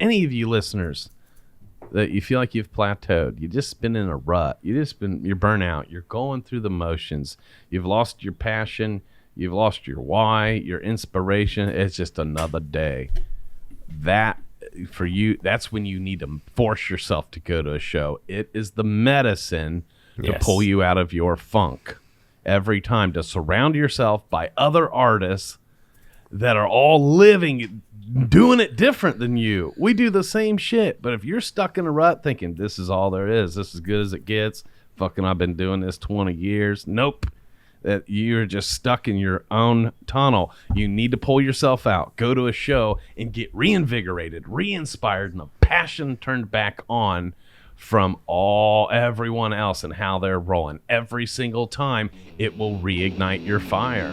any of you listeners that you feel like you've plateaued, you just been in a rut, you're burnout, you're going through the motions, you've lost your passion, you've lost your why, your inspiration, it's just another day. That for you, that's when you need to force yourself to go to a show. It is the medicine to pull you out of your funk every time, to surround yourself by other artists that are all living, doing it different than you. We do the same shit, but if you're stuck in a rut thinking this is all there is, this is as good as it gets, fucking I've been doing this 20 years. Nope. That you're just stuck in your own tunnel. You need to pull yourself out, go to a show, and get reinvigorated, re-inspired, and the passion turned back on from everyone else and how they're rolling. Every single time, it will reignite your fire.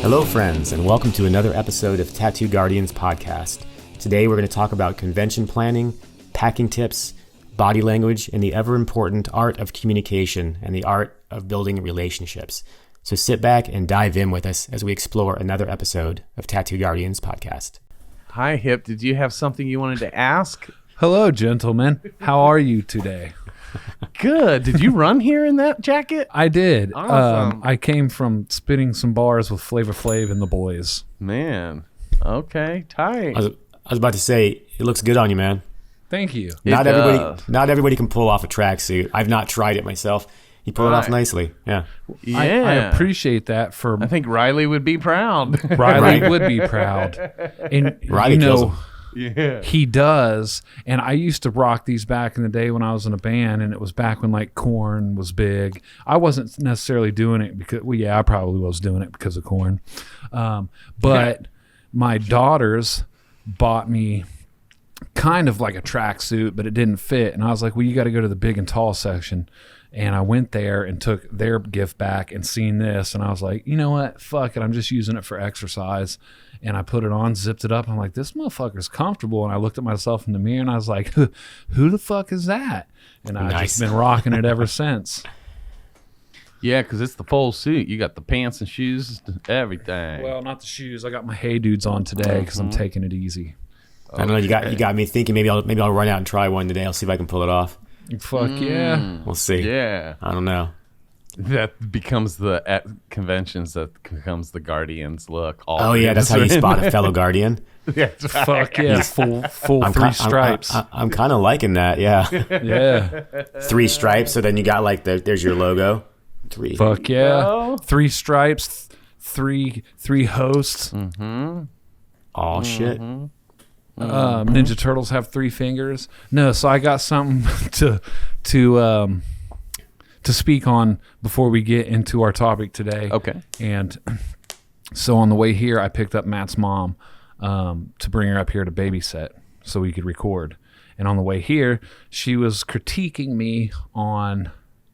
Hello, friends, and welcome to another episode of Tattoo Guardians podcast. Today, we're going to talk about convention planning, packing tips, body language, and the ever-important art of communication and the art of building relationships. So sit back and dive in with us as we explore another episode of Tattoo Guardians podcast. Hi, Hip. Did you have something you wanted to ask? Hello, gentlemen. How are you today? Good. Did you run here in that jacket? I did. Awesome. I came from spitting some bars with Flavor Flav and the boys. Man. Okay. Tight. I was about to say, it looks good on you, man. Thank you. Not everybody can pull off a tracksuit. I've not tried it myself. You pull it off nicely. Yeah. Yeah. I appreciate that. I think Riley would be proud. Riley would be proud. And Riley kills him. Yeah. He does. And I used to rock these back in the day when I was in a band, and it was back when like Korn was big. I wasn't necessarily doing it because, I probably was doing it because of Korn. But my daughters bought me kind of like a tracksuit, but it didn't fit. And I was like, well, you got to go to the big and tall section. And I went there and took their gift back and seen this. And I was like, you know what? Fuck it. I'm just using it for exercise. And I put it on, zipped it up. I'm like, this motherfucker's comfortable. And I looked at myself in the mirror and I was like, who the fuck is that? And I've just been rocking it ever since. Yeah, because it's the full suit. You got the pants and shoes, everything. Well, not the shoes. I got my Hey Dudes on today because I'm taking it easy. I don't know. You got me thinking. Maybe I'll run out and try one today. I'll see if I can pull it off. Fuck yeah. We'll see. Yeah. I don't know. That becomes at conventions. That becomes the Guardians look. That's how you spot a fellow Guardian. That's right. Fuck yeah. Full three stripes. I'm kind of liking that. Yeah. Yeah. 3 stripes. So then you got like there's your logo. 3. Fuck yeah. 3 stripes. Three hosts. Mm-hmm. Oh shit. Ninja Turtles have 3 fingers. No, so I got something to speak on before we get into our topic today. Okay. And so on the way here, I picked up Matt's mom to bring her up here to babysit so we could record. And on the way here, she was critiquing me on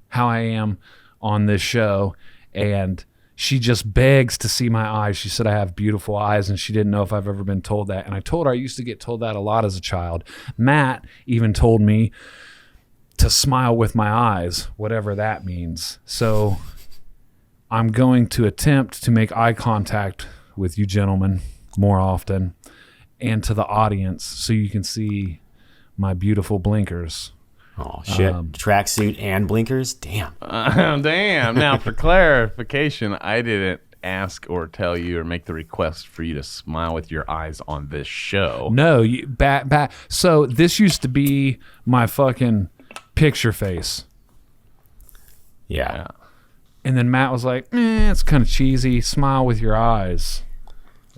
how I am on this show, and she just begs to see my eyes. She said I have beautiful eyes, and she didn't know if I've ever been told that. And I told her I used to get told that a lot as a child. Matt even told me to smile with my eyes, whatever that means. So I'm going to attempt to make eye contact with you gentlemen more often and to the audience so you can see my beautiful blinkers. Oh shit! Tracksuit and blinkers. Damn. Damn. Now, for clarification, I didn't ask or tell you or make the request for you to smile with your eyes on this show. No, so this used to be my fucking picture face. Yeah. And then Matt was like, it's kind of cheesy. Smile with your eyes.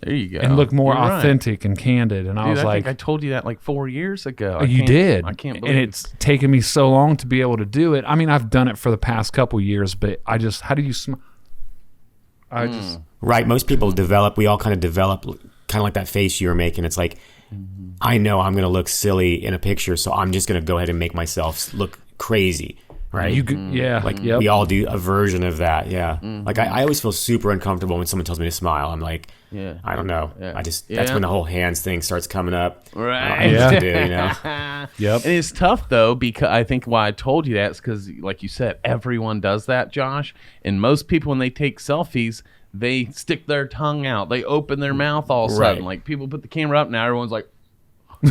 There you go. And look more You're authentic and candid. And I was like, think I told you that like 4 years ago. You did. I can't believe And it's taken me so long to be able to do it. I mean, I've done it for the past couple years, but how do you smile? Right. Most people we all kind of develop kind of like that face you were making. It's like, I know I'm going to look silly in a picture, so I'm just going to go ahead and make myself look crazy. Right. We all do a version of that. Yeah. Like I always feel super uncomfortable when someone tells me to smile. I'm like, I don't know. Yeah. That's when the whole hands thing starts coming up. Right. To do, you know? Yep. And it's tough though, because I think why I told you that is because, like you said, everyone does that, Josh. And most people, when they take selfies, they stick their tongue out, they open their mouth all of a sudden. Like people put the camera up, now everyone's like,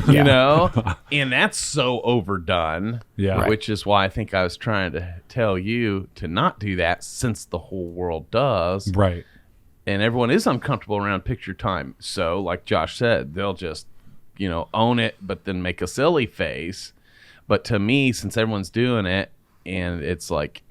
you know, and that's so overdone. Yeah. Which is why I think I was trying to tell you to not do that, since the whole world does. Right. And everyone is uncomfortable around picture time. So like Josh said, they'll just, you know, own it, but then make a silly face. But to me, since everyone's doing it, and it's like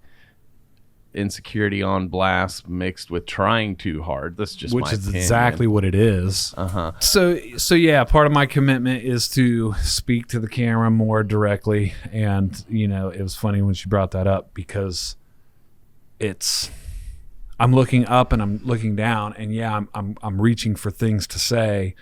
insecurity on blast mixed with trying too hard, that's just which my is opinion. exactly what it is. So yeah, part of my commitment is to speak to the camera more directly. And you know, it was funny when she brought that up, because I'm looking up and I'm looking down, and yeah, I'm reaching for things to say,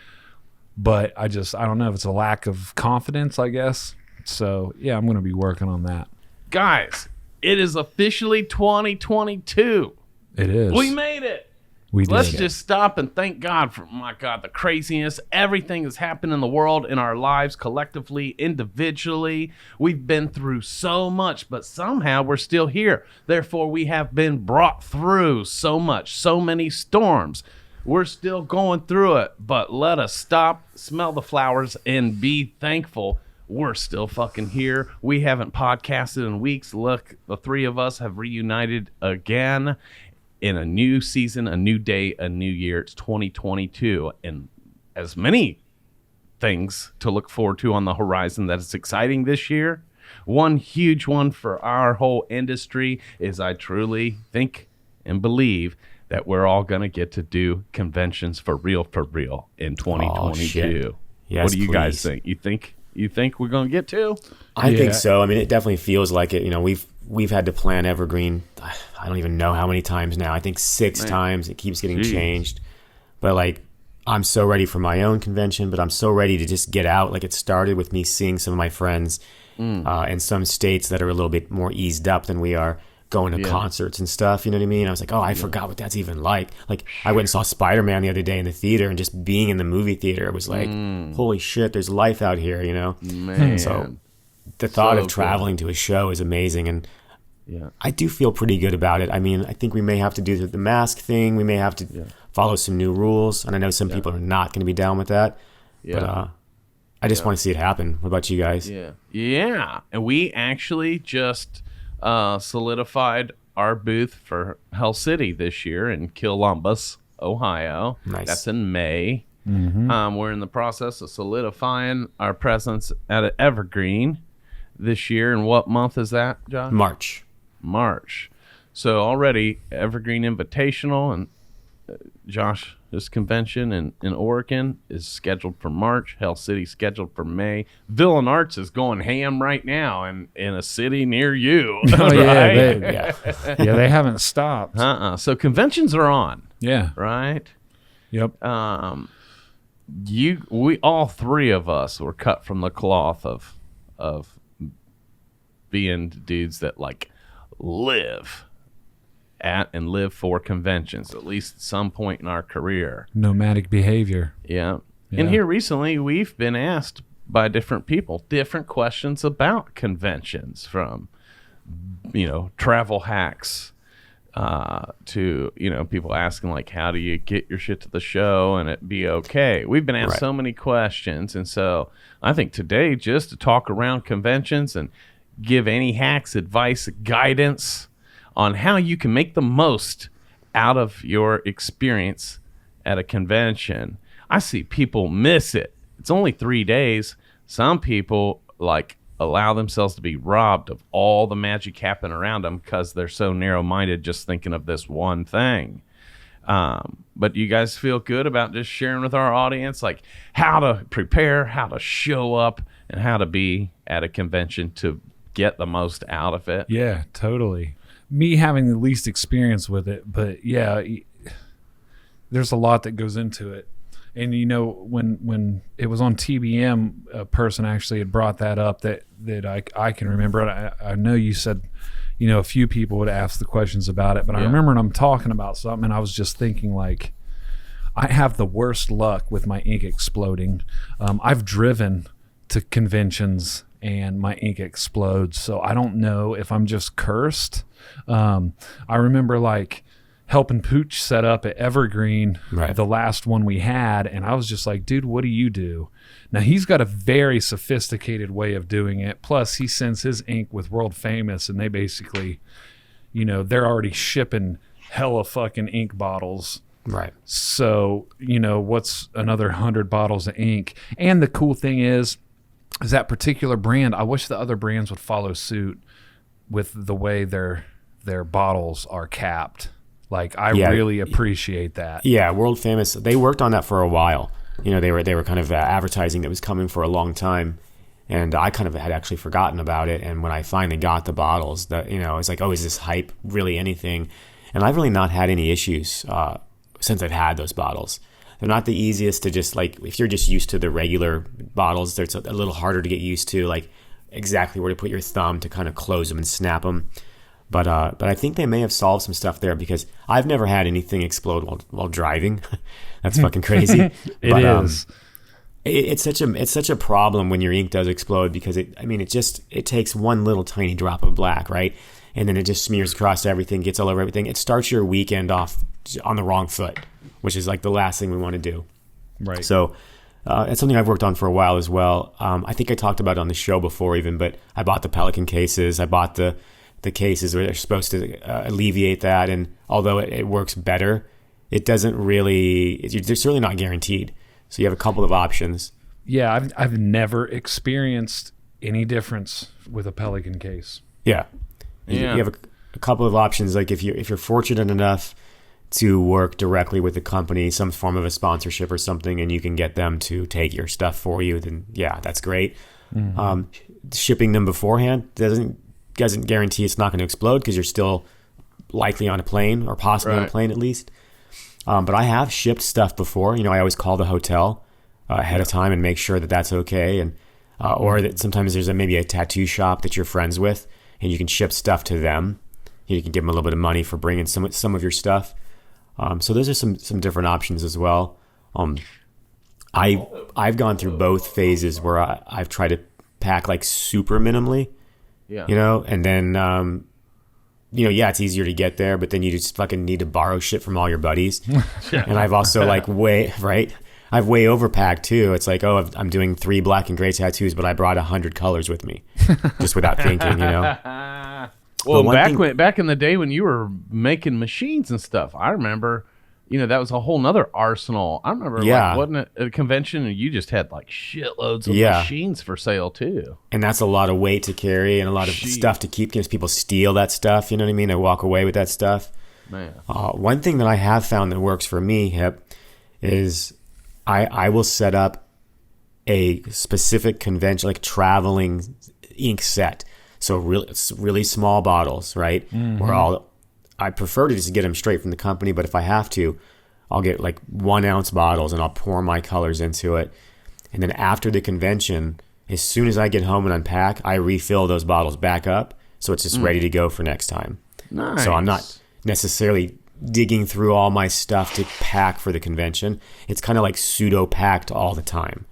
but I don't know if it's a lack of confidence, I guess. So yeah, I'm going to be working on that. Guys, it is officially 2022. It is. We made it. Let's just stop and thank God for, my God, the craziness. Everything that's happened in the world, in our lives, collectively, individually. We've been through so much, but somehow we're still here. Therefore, we have been brought through so much, so many storms. We're still going through it, but let us stop, smell the flowers, and be thankful. We're still fucking here. We haven't podcasted in weeks. Look, the three of us have reunited again in a new season, a new day, a new year. It's 2022. And as many things to look forward to on the horizon that is exciting this year, one huge one for our whole industry is I truly think and believe that we're all going to get to do conventions for real in 2022. Yes, what do you please. guys think? You think we're going to get to? I think so. I mean, it definitely feels like it. You know, we've had to plan Evergreen, I don't even know how many times now. I think 6 times. It keeps getting changed. But like, I'm so ready for my own convention, but I'm so ready to just get out. Like, it started with me seeing some of my friends in some states that are a little bit more eased up than we are, going to concerts and stuff, you know what I mean? I was like, oh, I forgot what that's even like. Like, I went and saw Spider-Man the other day in the theater, and just being in the movie theater, it was like, holy shit, there's life out here, you know? Man. So the thought of traveling to a show is amazing, and I do feel pretty good about it. I mean, I think we may have to do the mask thing. We may have to follow some new rules, and I know some people are not going to be down with that, but I just want to see it happen. What about you guys? Yeah. And we actually just solidified our booth for Hell City this year in Columbus, Ohio. Nice. That's in May. We're in the process of solidifying our presence at Evergreen this year. And what month is that, John? March. So already Evergreen Invitational and Josh, this convention in Oregon is scheduled for March. Hell City scheduled for May. Villain Arts is going ham right now in a city near you. Oh, right? They haven't stopped. So conventions are on. Yeah. Right? Yep. We all three of us were cut from the cloth of being dudes that like live at and live for conventions, at least at some point in our career. Nomadic behavior. Yeah. And here recently, we've been asked by different people different questions about conventions, from, you know, travel hacks to, you know, people asking like, how do you get your shit to the show and it be okay? We've been asked so many questions. And so I think today, just to talk around conventions and give any hacks, advice, guidance on how you can make the most out of your experience at a convention. I see people miss it. It's only 3 days. Some people like allow themselves to be robbed of all the magic happening around them because they're so narrow-minded, just thinking of this one thing. But you guys feel good about just sharing with our audience like how to prepare, how to show up, and how to be at a convention to get the most out of it? Yeah, totally. Me having the least experience with it, but yeah, there's a lot that goes into it. And you know, when it was on TBM, a person actually had brought that up that I can remember. I know you said, you know, a few people would ask the questions about it, but I remember when I'm talking about something, and I was just thinking like, I have the worst luck with my ink exploding. I've driven to conventions and my ink explodes, so I don't know if I'm just cursed. I remember like helping Pooch set up at Evergreen, Right. the last one we had, and I was just like, dude, what do you do? Now he's got a very sophisticated way of doing it. Plus he sends his ink with World Famous, and they basically, you know, they're already shipping hella fucking ink bottles. Right. So, you know, what's another 100 bottles of ink? And the cool thing is that particular brand, I wish the other brands would follow suit with the way their bottles are capped. Like, I really appreciate that. Yeah, World Famous, they worked on that for a while. You know, they were kind of advertising that was coming for a long time. And I kind of had actually forgotten about it. And when I finally got the bottles, that, you know, it's like, oh, is this hype really anything? And I've really not had any issues since I've had those bottles. They're not the easiest to just, like, if you're just used to the regular bottles, it's a little harder to get used to, like, exactly where to put your thumb to kind of close them and snap them. But I think they may have solved some stuff there, because I've never had anything explode while driving. That's fucking crazy. It is. It's such a problem when your ink does explode, because it takes one little tiny drop of black, right? And then it just smears across everything, gets all over everything. It starts your weekend off on the wrong foot, which is like the last thing we want to do. Right. So it's something I've worked on for a while as well. I think I talked about it on the show before even, but I bought the Pelican cases. I bought the cases where they're supposed to alleviate that. And although it works better, it doesn't really, it's really not guaranteed. So you have a couple of options. Yeah, I've never experienced any difference with a Pelican case. Yeah. You have a couple of options. Like if you're fortunate enough to work directly with the company, some form of a sponsorship or something, and you can get them to take your stuff for you, then yeah, that's great. Mm-hmm. Shipping them beforehand doesn't guarantee it's not going to explode, because you're still likely on a plane, or possibly on a plane at least. But I have shipped stuff before. You know, I always call the hotel ahead of time and make sure that that's okay. And or that sometimes there's maybe a tattoo shop that you're friends with, and you can ship stuff to them. You can give them a little bit of money for bringing some of your stuff. So those are some different options as well. I've gone through both phases where I've tried to pack like super minimally. Yeah. You know, and then it's easier to get there, but then you just fucking need to borrow shit from all your buddies. Yeah. And I've also I've way overpacked too. It's like, oh, I'm doing 3 black and gray tattoos, but I brought 100 colors with me, just without thinking, you know. Well, back in the day when you were making machines and stuff, I remember, you know, that was a whole nother arsenal. I remember, wasn't it a convention and you just had like shitloads of machines for sale too. And that's a lot of weight to carry and a lot of stuff to keep, because people steal that stuff. You know what I mean? They walk away with that stuff. Man. One thing that I have found that works for me, Hip, is I will set up a specific convention, like traveling ink set. So really small bottles, right? Mm-hmm. Where I prefer to just get them straight from the company, but if I have to, I'll get like 1 ounce bottles and I'll pour my colors into it. And then after the convention, as soon as I get home and unpack, I refill those bottles back up, so it's just ready to go for next time. Nice. So I'm not necessarily digging through all my stuff to pack for the convention. It's kind of like pseudo packed all the time.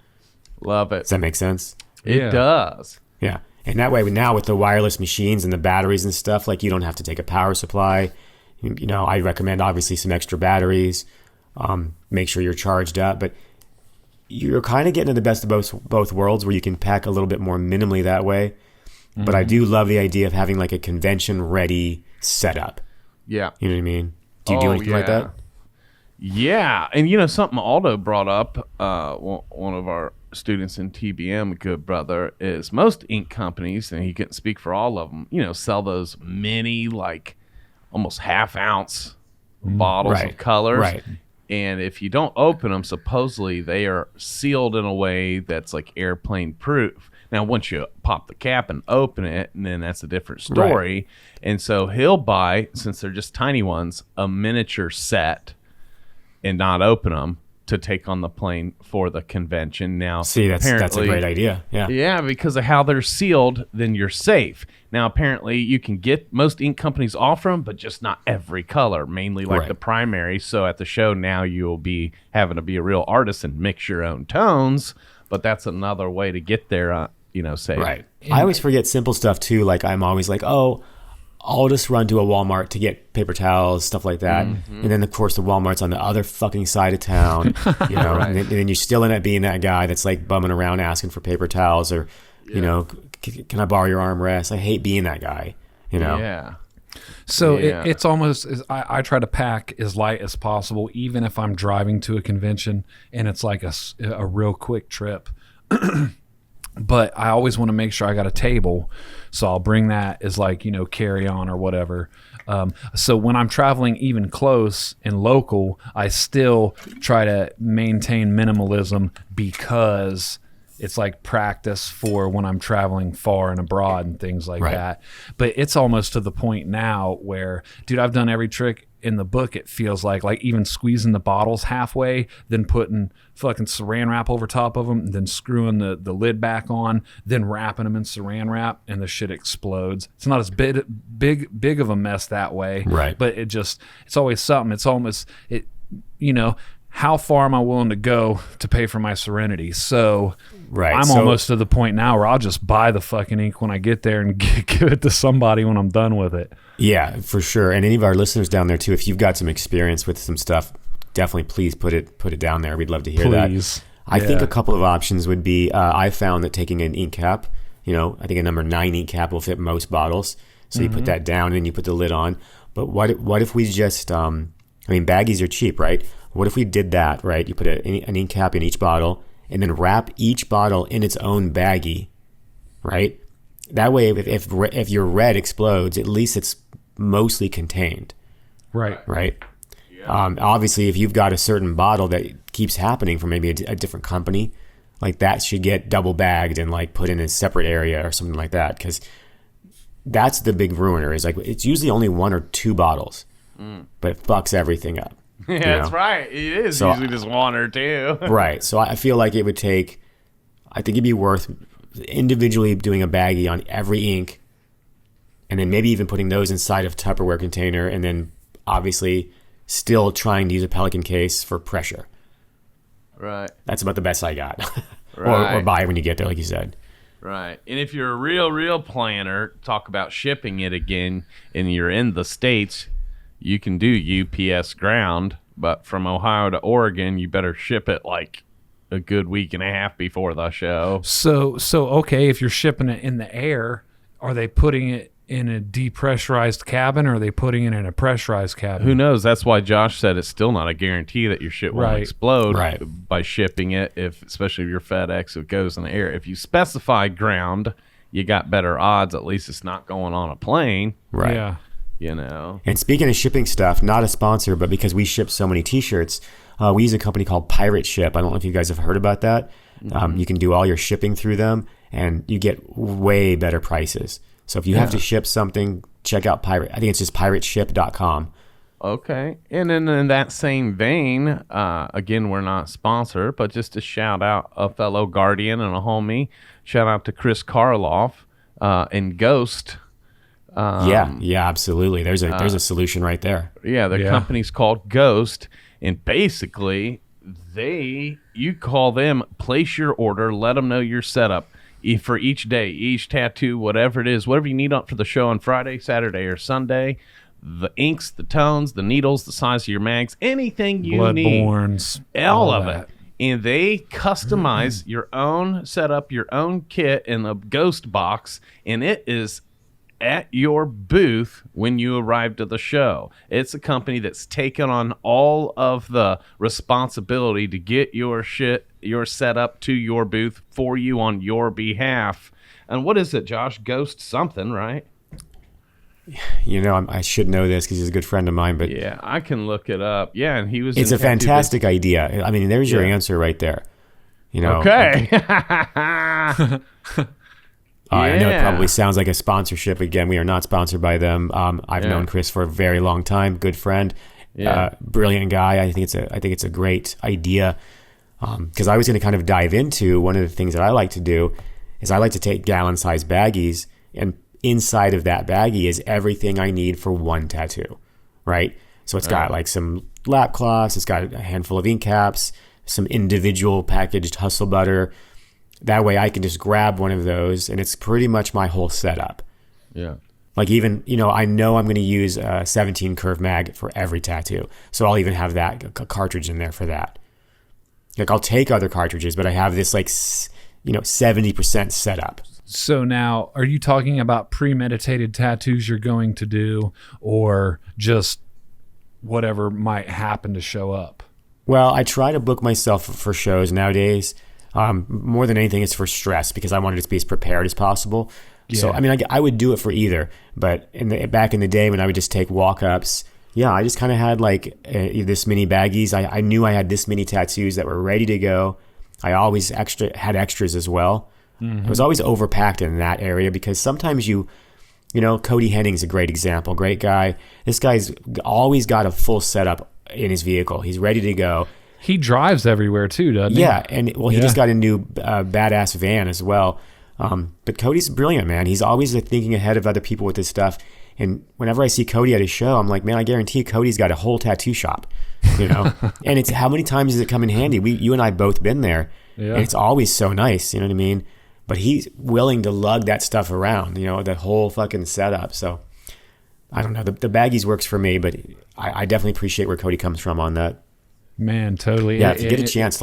Love it. Does that make sense? It does. Yeah. And that way, now with the wireless machines and the batteries and stuff, like, you don't have to take a power supply. You know, I recommend obviously some extra batteries. Make sure you're charged up. But you're kind of getting to the best of both worlds, where you can pack a little bit more minimally that way. Mm-hmm. But I do love the idea of having like a convention-ready setup. Yeah. You know what I mean? Do you do anything like that? Yeah. And, you know, something Aldo brought up, one of our students in TBM, a good brother, is most ink companies, and he couldn't speak for all of them, you know, sell those mini, like almost half-ounce bottles of colors. Right. And if you don't open them, supposedly they are sealed in a way that's like airplane proof. Now, once you pop the cap and open it, and then that's a different story. Right. And so he'll buy, since they're just tiny ones, a miniature set and not open them to take on the plane for the convention. Now, see, that's a great idea. Yeah, because of how they're sealed, then you're safe. Now, apparently, you can get, most ink companies offer them, but just not every color, mainly like the primary. So at the show now, you'll be having to be a real artist and mix your own tones. But that's another way to get there, you know, safe. Right. I always forget simple stuff too. Like, I'm always like, oh, I'll just run to a Walmart to get paper towels, stuff like that. And then, of course, the Walmart's on the other fucking side of town, you know, Right. and then you still end up being that guy that's like bumming around asking for paper towels or, you know, can I borrow your armrest? I hate being that guy, you know? Yeah. So Yeah. it's almost, I try to pack as light as possible, even if I'm driving to a convention and it's like a real quick trip. But I always want to make sure I got a table. So I'll bring that as like, you know, carry on or whatever. So when I'm traveling even close and local, I still try to maintain minimalism because it's like practice for when I'm traveling far and abroad and things like Right. that. But it's almost to the point now where, dude, I've done every trick in the book. It feels like even squeezing the bottles halfway, then putting fucking saran wrap over top of them, and then screwing the lid back on, then wrapping them in saran wrap, and the shit explodes. It's not as big of a mess that way, Right. but it's always something. It's almost you know, how far am I willing to go to pay for my serenity? So Right. I'm So- almost to the point now where I'll just buy the fucking ink when I get there and give it to somebody when I'm done with it. Yeah, for sure. And any of our listeners down there too, if you've got some experience with some stuff, definitely please put it down there. We'd love to hear Please. that. I think Yeah. a couple of options would be, I found that taking an ink cap, you know, I think a number 9 ink cap will fit most bottles. So you put that down and then you put the lid on. But what if we just, I mean, baggies are cheap, right? What if we did that, right? You put an ink cap in each bottle and then wrap each bottle in its own baggie, right? That way, if your red explodes, at least it's mostly contained, Right. right? Obviously, if you've got a certain bottle that keeps happening from maybe a different company, like that should get double bagged and like put in a separate area or something like that, because that's the big ruiner. Is like it's usually only 1 or 2 bottles, but it fucks everything up. Yeah, you that's know? right. It is So- usually just 1 or 2. Right. So I feel like it would take, I think it'd be worth individually doing a baggie on every ink and then maybe even putting those inside of Tupperware container and then obviously still trying to use a Pelican case for pressure. Right. That's about the best I got. or Right. buy it when you get there, like you said. Right. And if you're a real planner, talk about shipping it again, and you're in the States, you can do UPS ground, but from Ohio to Oregon, you better ship it like a good week and a half before the show. So okay, if you're shipping it in the air, are they putting it in a depressurized cabin or are they putting it in a pressurized cabin? Who knows? That's why Josh said it's still not a guarantee that your shit won't Right. explode Right. by shipping it, especially if your FedEx, it goes in the air. If you specify ground, you got better odds. At least it's not going on a plane, Right. Yeah. you know. And speaking of shipping stuff, not a sponsor, but because we ship so many T-shirts, we use a company called Pirate Ship. I don't know if you guys have heard about that. You can do all your shipping through them, and you get way better prices. So if you have to ship something, check out Pirate. I think it's just pirateship.com. Okay. And then in that same vein, again, we're not sponsored, but just to shout out a fellow guardian and a homie, shout out to Chris Karloff and Ghost. Yeah, absolutely. There's a solution right there. Yeah, the Yeah. company's called Ghost, and basically you call them, place your order, let them know your setup for each day, each tattoo, whatever it is, whatever you need for the show on Friday, Saturday, or Sunday, the inks, the tones, the needles, the size of your mags, anything you need, Bloodborns. all of that. it. And they customize your own setup, your own kit in the Ghost box, and it is at your booth when you arrive to the show. It's a company that's taken on all of the responsibility to get your setup to your booth for you on your behalf. And what is it, Josh? Ghost something, right? You know, I should know this because he's a good friend of mine, but Yeah, I can look it up. Yeah, and he was. it's in a tattoo fantastic idea. I mean, there's your Yeah. answer right there. You know, Okay. I know it Yeah. probably sounds like a sponsorship. Again, we are not sponsored by them. I've Yeah. known Chris for a very long time. Good friend, Yeah. brilliant guy. I think it's a great idea. Because I was going to kind of dive into one of the things that I like to do is I like to take gallon-sized baggies, and inside of that baggie is everything I need for one tattoo, right? So it's got like some lap cloths, it's got a handful of ink caps, some individual packaged hustle butter. That way I can just grab one of those and it's pretty much my whole setup. Yeah. Like even, I know I'm going to use a 17 curve mag for every tattoo. So I'll even have that a cartridge in there for that. Like I'll take other cartridges, but I have this 70% setup. So now, are you talking about premeditated tattoos you're going to do, or just whatever might happen to show up? Well, I try to book myself for shows nowadays. More than anything, it's for stress because I wanted to be as prepared as possible. Yeah. So, I mean, I would do it for either. But back in the day when I would just take walk-ups, yeah, I just kind of had this many baggies. I knew I had this many tattoos that were ready to go. I always had extras as well. Mm-hmm. I was always overpacked in that area because sometimes Cody Henning's a great example, great guy. This guy's always got a full setup in his vehicle. He's ready to go. He drives everywhere too, doesn't he? Yeah, and he just got a new badass van as well. But Cody's brilliant, man. He's always thinking ahead of other people with his stuff. And whenever I see Cody at a show, I'm like, man, I guarantee Cody's got a whole tattoo shop, And it's how many times does it come in handy? You and I both been there, and it's always so nice. You know what I mean? But he's willing to lug that stuff around, that whole fucking setup. So I don't know. The baggies works for me, but I definitely appreciate where Cody comes from on that. Man, totally. Yeah, if you get a chance,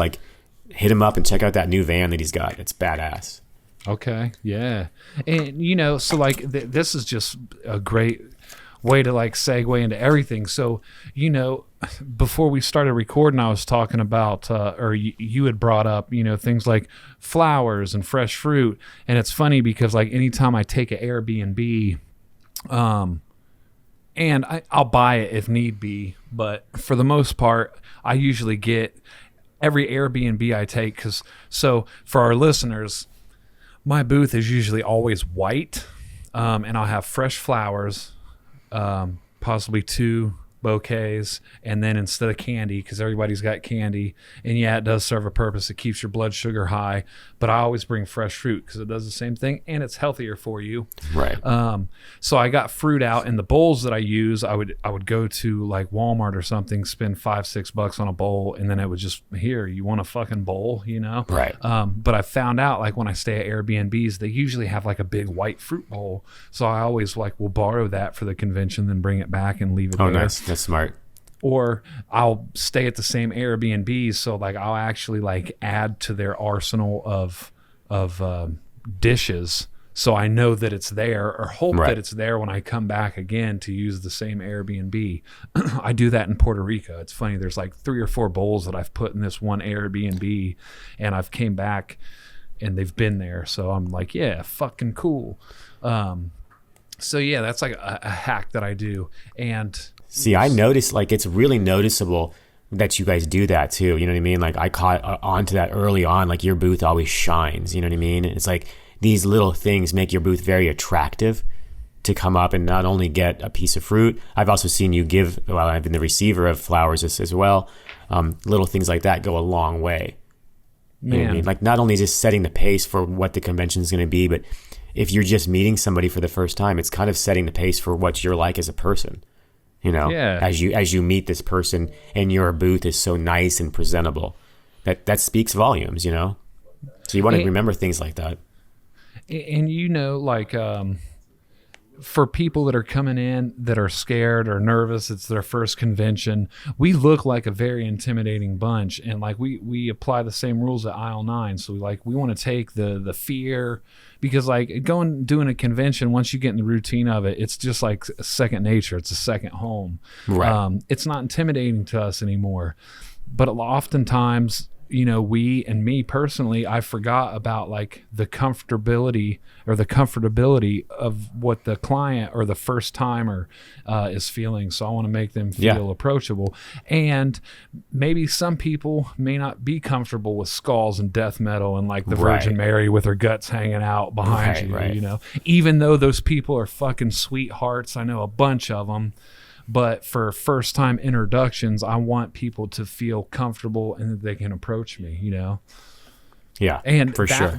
hit him up and check out that new van that he's got. It's badass. Okay, yeah. And, so, this is just a great way to, segue into everything. So, before we started recording, I was talking about, or you had brought up, things like flowers and fresh fruit. And it's funny because, anytime I take an Airbnb, and I'll buy it if need be, but for the most part, I usually get every Airbnb I take. So for our listeners, my booth is usually always white, and I'll have fresh flowers, possibly 2 bouquets, and then instead of candy, because everybody's got candy, and yeah, it does serve a purpose. It keeps your blood sugar high, but I always bring fresh fruit because it does the same thing, and it's healthier for you. Right. So I got fruit out, and the bowls that I use, I would go to Walmart or something, spend $5-6 on a bowl, and then it would just, here, you want a fucking bowl, Right. But I found out when I stay at Airbnbs, they usually have a big white fruit bowl, so I always will borrow that for the convention, then bring it back and leave it there. Nice. That's smart. Or I'll stay at the same Airbnbs, so I'll actually add to their arsenal of dishes, so I know that it's there, or hope that it's there when I come back again to use the same Airbnb. I do that in Puerto Rico. It's funny. There's 3 or 4 bowls that I've put in this one Airbnb, and I've came back and they've been there. So I'm yeah, fucking cool. So yeah, that's a hack that I do. And see, I noticed it's really noticeable that you guys do that too. You know what I mean? I caught onto that early on. Your booth always shines. You know what I mean? It's these little things make your booth very attractive to come up and not only get a piece of fruit. I've also seen you give, I've been the receiver of flowers as well. Little things like that go a long way. You know what I mean? Not only just setting the pace for what the convention is going to be, but if you're just meeting somebody for the first time, it's kind of setting the pace for what you're like as a person. As you meet this person and your booth is so nice and presentable, that speaks volumes. So you want to remember things like that. And for people that are coming in that are scared or nervous, it's their first convention, we look like a very intimidating bunch, and we apply the same rules at aisle 9. So we want to take the fear, because doing a convention, once you get in the routine of it, it's just second nature. It's a second home. Right. It's not intimidating to us anymore, but oftentimes, we, and me personally, I forgot about the comfortability of what the client or the first timer is feeling. So I want to make them feel approachable. And maybe some people may not be comfortable with skulls and death metal and the Virgin Mary with her guts hanging out behind you, even though those people are fucking sweethearts. I know a bunch of them. But for first time introductions, I want people to feel comfortable and that they can approach me, Yeah, and for sure.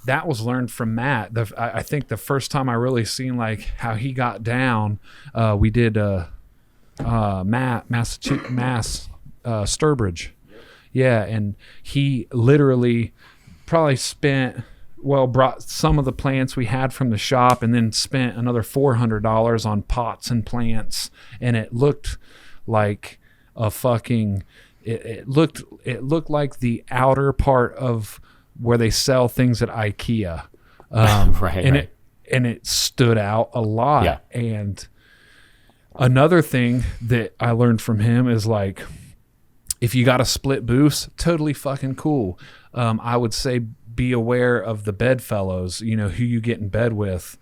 That was learned from Matt. I think the first time I really seen how he got down, we did Sturbridge. Yeah, and he literally probably spent brought some of the plants we had from the shop and then spent another $400 on pots and plants, and it looked like a fucking it looked like the outer part of where they sell things at IKEA. Right. It stood out a lot. Yeah. And another thing that I learned from him is like, if you got a split booths, totally fucking cool. I would say be aware of the bedfellows, who you get in bed with.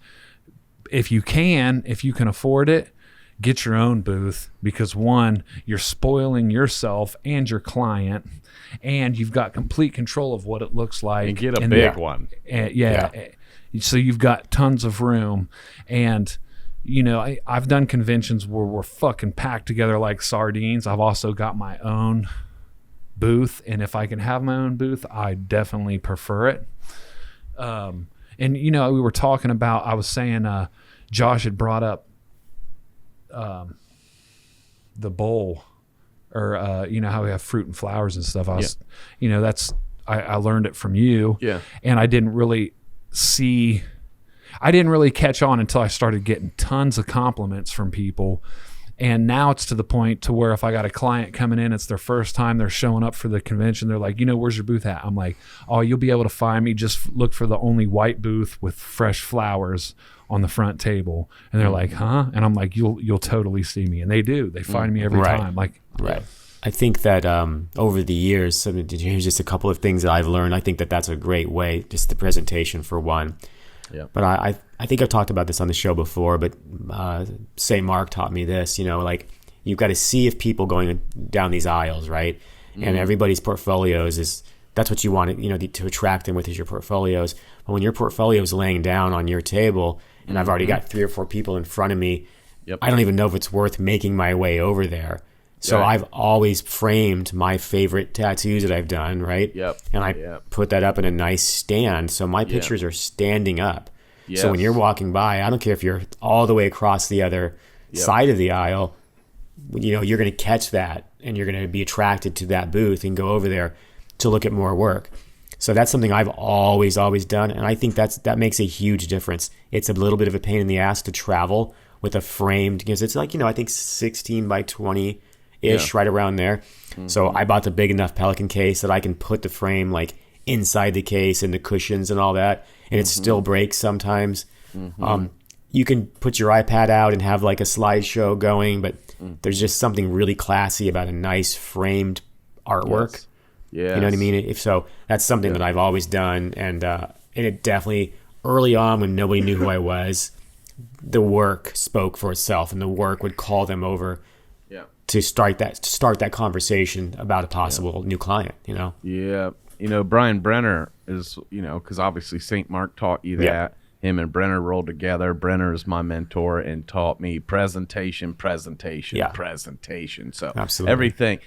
If you can afford it, get your own booth, because one, you're spoiling yourself and your client, and you've got complete control of what it looks like. And get a big one. So you've got tons of room. And, I've done conventions where we're fucking packed together like sardines. I've also got my own booth, and if I can have my own booth, I definitely prefer it. And, we were talking about, I was saying, Josh had brought up the bowl, or how we have fruit and flowers and stuff. I learned it from you. Yeah. And I didn't really catch on until I started getting tons of compliments from people. And now it's to the point to where if I got a client coming in, it's their first time, they're showing up for the convention, they're like, where's your booth at? I'm like, oh, you'll be able to find me. Just look for the only white booth with fresh flowers on the front table. And they're like, huh? And I'm like, you'll totally see me. And they do. They find me every time. Like, right. I think that over the years, here's just a couple of things that I've learned. I think that that's a great way, just the presentation for one. Yeah. But I think I've talked about this on the show before, but St. Mark taught me this, like you've got to see if people going down these aisles, right? Mm-hmm. And everybody's portfolios that's what you want to attract them with, is your portfolios. But when your portfolio is laying down on your table and I've already got 3 or 4 people in front of me, I don't even know if it's worth making my way over there. So I've always framed my favorite tattoos that I've done, right? Yep. And I put that up in a nice stand, so my pictures are standing up. Yes. So when you're walking by, I don't care if you're all the way across the other side of the aisle, you're going to catch that, and you're going to be attracted to that booth and go over there to look at more work. So that's something I've always done, and I think that makes a huge difference. It's a little bit of a pain in the ass to travel with a framed, because it's like, I think 16 by 20 ish, right around there. Mm-hmm. So I bought the big enough Pelican case that I can put the frame like inside the case and the cushions and all that, and it still breaks sometimes. Mm-hmm. You can put your iPad out and have like a slideshow going, but there's just something really classy about a nice framed artwork. Yes. You know what I mean? If so, that's something that I've always done, and it definitely, early on when nobody knew who I was, the work spoke for itself, and the work would call them over to start that conversation about a possible new client, Yeah. Brian Brenner is, because obviously St. Mark taught you that. Yeah. Him and Brenner rolled together. Brenner is my mentor and taught me presentation. So absolutely. Everything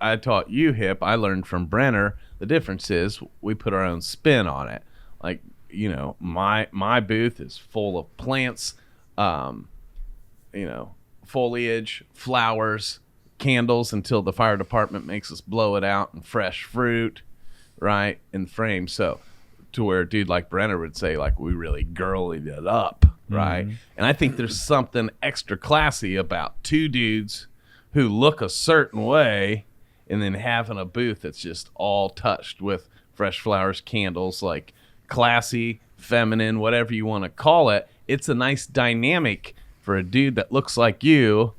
I taught you, Hip, I learned from Brenner. The difference is we put our own spin on it. Like, my booth is full of plants, foliage, flowers, candles until the fire department makes us blow it out, and fresh fruit, right, in frame. So to where a dude like Brenner would say, like, we really girlied it up, right? Mm-hmm. And I think there's something extra classy about 2 dudes who look a certain way and then having a booth that's just all touched with fresh flowers, candles, like classy, feminine, whatever you want to call it. It's a nice dynamic for a dude that looks like you,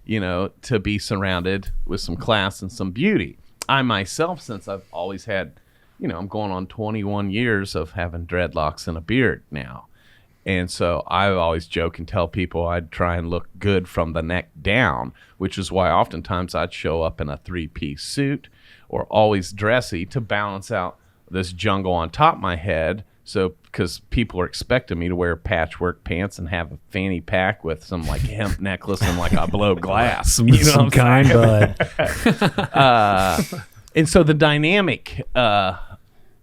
to be surrounded with some class and some beauty. I myself, since I've always had, I'm going on 21 years of having dreadlocks and a beard now. And so I always joke and tell people I'd try and look good from the neck down, which is why oftentimes I'd show up in a 3-piece suit or always dressy to balance out this jungle on top of my head. So, because people are expecting me to wear patchwork pants and have a fanny pack with some like hemp necklace and like I blow glass, some kind, bud. And so the dynamic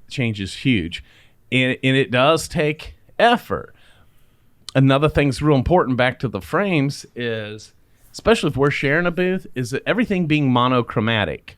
changes huge, and it does take effort. Another thing's real important back to the frames is, especially if we're sharing a booth, is that everything being monochromatic.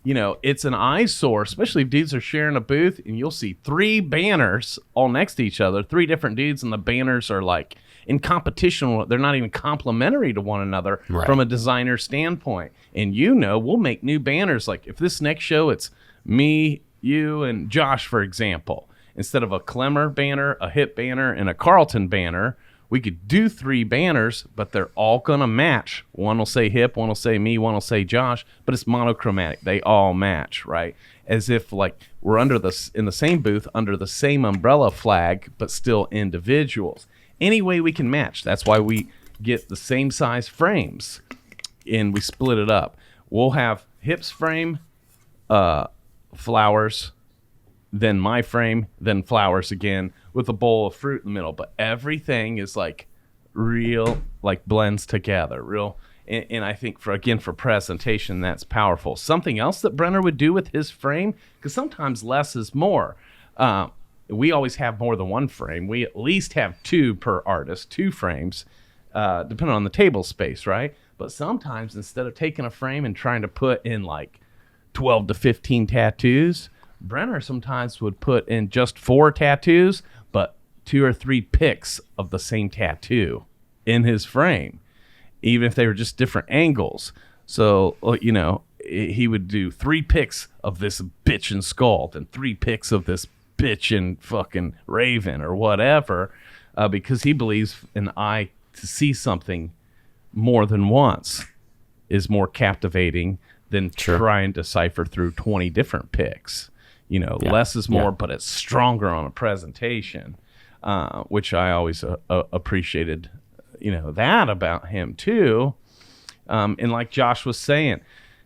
it's an eyesore, especially if dudes are sharing a booth and you'll see 3 banners all next to each other, 3 different dudes, and the banners are like in competition. They're not even complementary to one another from a designer standpoint. And we'll make new banners. Like if this next show, it's me, you, and Josh, for example, instead of a Clemmer banner, a Hip banner, and a Carlton banner, we could do 3 banners, but they're all going to match. One will say Hip, one will say me, one will say Josh, but it's monochromatic. They all match, right? As if like we're in the same booth under the same umbrella flag, but still individuals. Any way we can match. That's why we get the same size frames and we split it up. We'll have Hip's frame, flowers, then my frame, then flowers again, with a bowl of fruit in the middle. But everything is like real, like blends together real. And I think for presentation, that's powerful. Something else that Brenner would do with his frame, because sometimes less is more. We always have more than one frame. We at least have 2 per artist, 2 frames, depending on the table space, right? But sometimes instead of taking a frame and trying to put in like 12 to 15 tattoos, Brenner sometimes would put in just 4 tattoos, but 2 or 3 pics of the same tattoo in his frame, even if they were just different angles. So, he would do 3 pics of this bitch and skull and 3 pics of this bitch and fucking raven or whatever, because he believes an eye to see something more than once is more captivating than trying to cipher through 20 different pics. Less is more, but it's stronger on a presentation, which I always appreciated, that about him too. And like Josh was saying,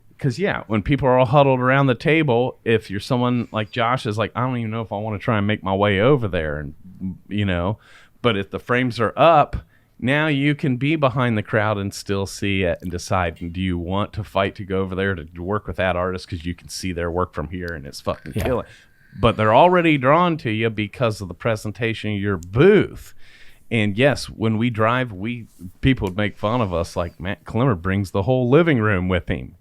because, when people are all huddled around the table, if you're someone like Josh is like, I don't even know if I want to try and make my way over there. And, but if the frames are up, now you can be behind the crowd and still see it and decide, do you want to fight to go over there to work with that artist because you can see their work from here and it's fucking killing. But they're already drawn to you because of the presentation of your booth. And yes, when we drive, people would make fun of us like Matt Clemmer brings the whole living room with him.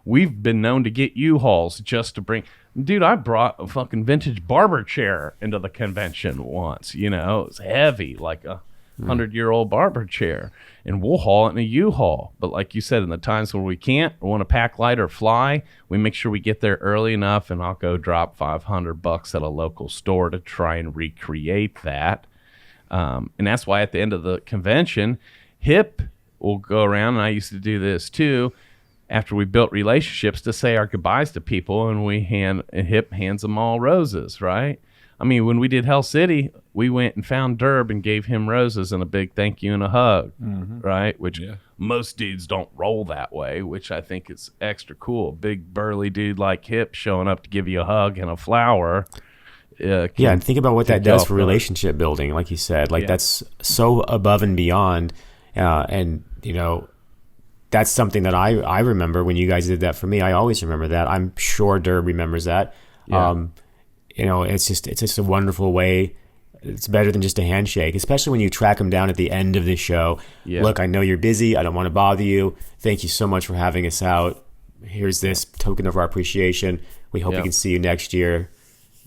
We've been known to get U-Hauls just to bring... Dude, I brought a fucking vintage barber chair into the convention once. It was heavy, like a 100-year-old barber chair, and we'll haul it in a U-Haul. But like you said, in the times when we can't or want to pack light or fly, we make sure we get there early enough, and I'll go drop $500 at a local store to try and recreate that. And that's why at the end of the convention, Hip will go around, and I used to do this too, after we built relationships, to say our goodbyes to people, and Hip hands them all roses, right? I mean, when we did Hell City, we went and found Derb and gave him roses and a big thank you and a hug, right? Which most dudes don't roll that way, which I think is extra cool. Big burly dude like Hip showing up to give you a hug and a flower. And think about what that does for relationship building, like you said. That's so above and beyond. And, that's something that I remember when you guys did that for me. I always remember that. I'm sure Derb remembers that. Yeah. It's just a wonderful way. It's better than just a handshake, especially when you track them down at the end of the show. Yeah. Look, I know you're busy. I don't want to bother you. Thank you so much for having us out. Here's this token of our appreciation. We hope we can see you next year.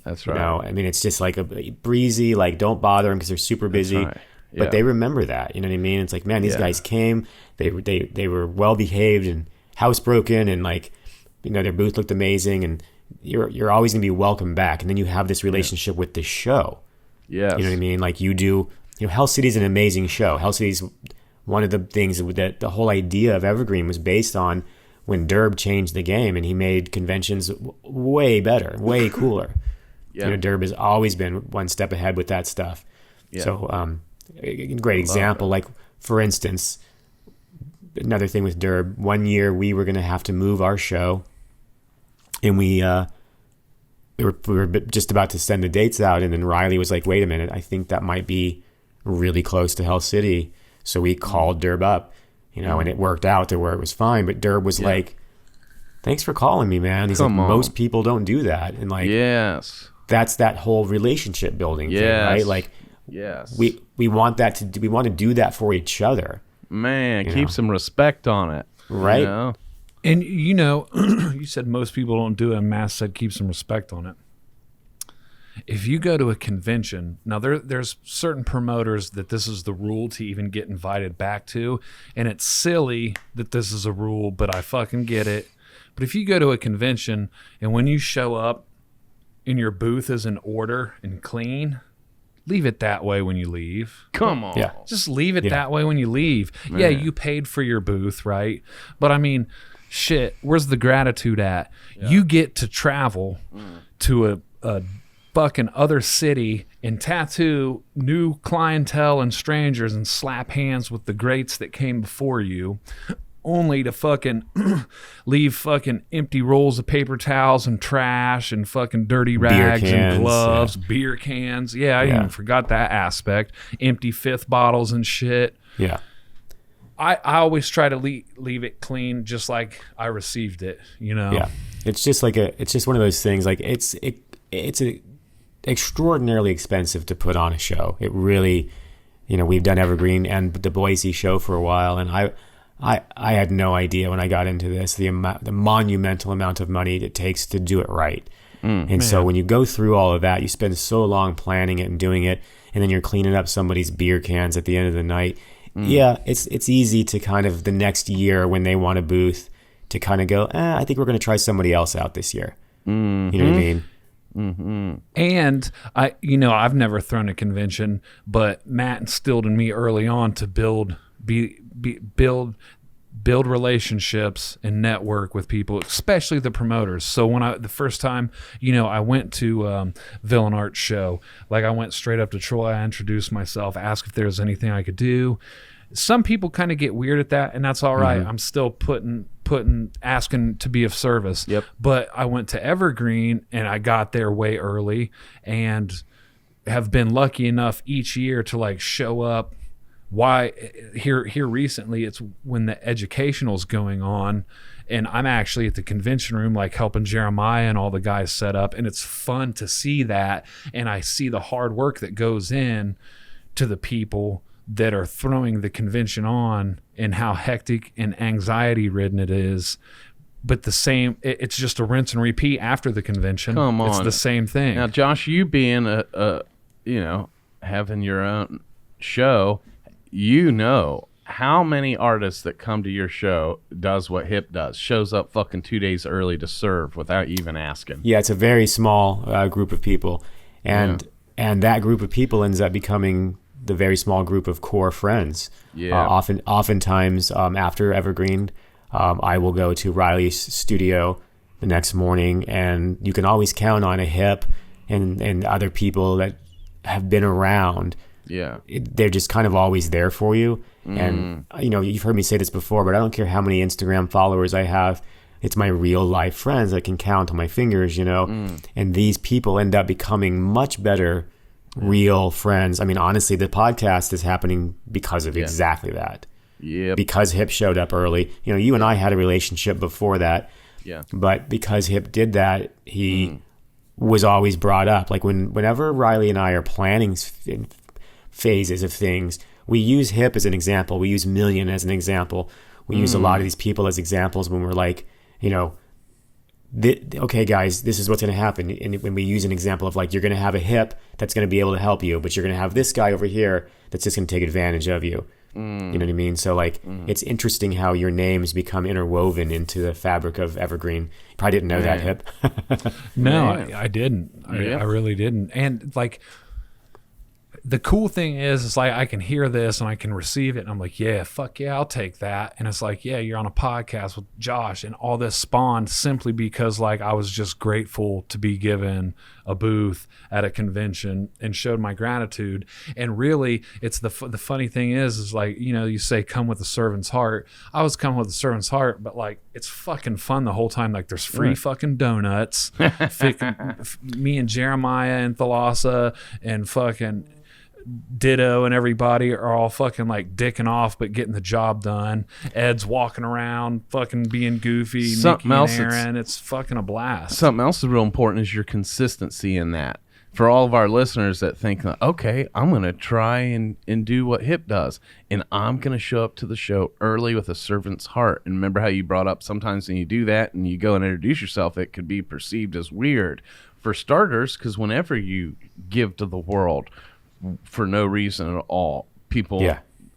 That's right. It's just like a breezy, like, don't bother them because they're super busy. Right. Yeah. But they remember that. You know what I mean? It's like, man, these guys came. They were well behaved and housebroken, and their booth looked amazing, and you're always gonna be welcome back. And then you have this relationship with the show. Yeah, you know what I mean? Like you do. Hell City's an amazing show. Hell City's one of the things that the whole idea of Evergreen was based on when Derb changed the game and he made conventions way better, way cooler. Derb has always been one step ahead with that stuff. Yeah. So a great example, like for instance, another thing with Derb, one year we were going to have to move our show, and we were just about to send the dates out, and then Riley was like, wait a minute, I think that might be really close to Hell City. So we called Derb up, and it worked out to where it was fine. But Derb was like, thanks for calling me, man. He's like, most people don't do that. And that's that whole relationship building thing, right? Like, we want to do that for each other. Man, keep some respect on it. Right. And you said most people don't do it, and Matt said keep some respect on it. If you go to a convention, now there's certain promoters that this is the rule to even get invited back to, and it's silly that this is a rule, but I fucking get it. But if you go to a convention and when you show up and your booth is in order and clean, leave it that way when you leave. Come on. Yeah. Just leave it that way when you leave. Man. Yeah, you paid for your booth, right? But I mean, shit, where's the gratitude at? Yeah. You get to travel to a fucking other city and tattoo new clientele and strangers and slap hands with the greats that came before you, only to fucking leave fucking empty rolls of paper towels and trash and fucking dirty rags and gloves, beer cans. Yeah, I even forgot that aspect. Empty fifth bottles and shit. Yeah. I always try to leave it clean, just like I received it. Yeah. It's just like it's just one of those things. Like it's extraordinarily expensive to put on a show. It really, we've done Evergreen and the Boise show for a while, and I had no idea when I got into this the monumental amount of money it takes to do it right. So when you go through all of that, you spend so long planning it and doing it, and then you're cleaning up somebody's beer cans at the end of the night. Yeah, it's easy to kind of the next year when they want a booth to kind of go, I think we're going to try somebody else out this year. You know what I mean? Mm-hmm. And I've never thrown a convention, but Matt instilled in me early on to build relationships and network with people, especially the promoters. So when the first time, I went to Villain Art's show, like I went straight up to Troy, I introduced myself, asked if there was anything I could do. Some people kind of get weird at that, and that's all right. I'm still asking to be of service. Yep. But I went to Evergreen and I got there way early and have been lucky enough each year to like show up. Why here recently, it's when the educational's going on, and I'm actually at the convention room like helping Jeremiah and all the guys set up, and it's fun to see that, and I see the hard work that goes in to the people that are throwing the convention on and how hectic and anxiety ridden it is. But it's just a rinse and repeat after the convention. Come on. It's the same thing. Now, Josh, you being having your own show, how many artists that come to your show does what Hip does, shows up fucking 2 days early to serve without you even asking. Yeah, it's a very small group of people, and that group of people ends up becoming the very small group of core friends. Yeah. Oftentimes after Evergreen, I will go to Riley's studio the next morning, and you can always count on a Hip and other people that have been around. Yeah. They're just kind of always there for you. And, you've heard me say this before, but I don't care how many Instagram followers I have. It's my real life friends I can count on my fingers, And these people end up becoming much better real friends. I mean, honestly, the podcast is happening because of exactly that. Yeah. Because Hip showed up early. You and I had a relationship before that. Yeah. But because Hip did that, he was always brought up. Like whenever Riley and I are planning phases of things, we use Hip as an example. We use Million as an example. We use a lot of these people as examples when we're like, okay, guys, this is what's going to happen. And when we use an example of like, you're going to have a Hip that's going to be able to help you, but you're going to have this guy over here that's just going to take advantage of you. You know what I mean? So like, it's interesting how your names become interwoven into the fabric of Evergreen. You probably didn't know that, Hip. No, I didn't. I really didn't. And like, the cool thing is like I can hear this and I can receive it, and I'm like, yeah, fuck yeah, I'll take that. And it's like, yeah, you're on a podcast with Josh, and all this spawned simply because like I was just grateful to be given a booth at a convention and showed my gratitude. And really, it's the funny thing is like, you say come with a servant's heart. I was coming with a servant's heart, but like it's fucking fun the whole time. Like there's free fucking donuts. Me and Jeremiah and Thalassa and fucking Ditto and everybody are all fucking like dicking off but getting the job done. Ed's walking around fucking being goofy. Nikki and Aaron, it's fucking a blast. Something else is real important is your consistency in that. for all of our listeners that think, okay, I'm going to try and do what Hip does, and I'm going to show up to the show early with a servant's heart. And remember how you brought up sometimes when you do that and you go and introduce yourself, it could be perceived as weird. For starters, because whenever you give to the world for no reason at all, people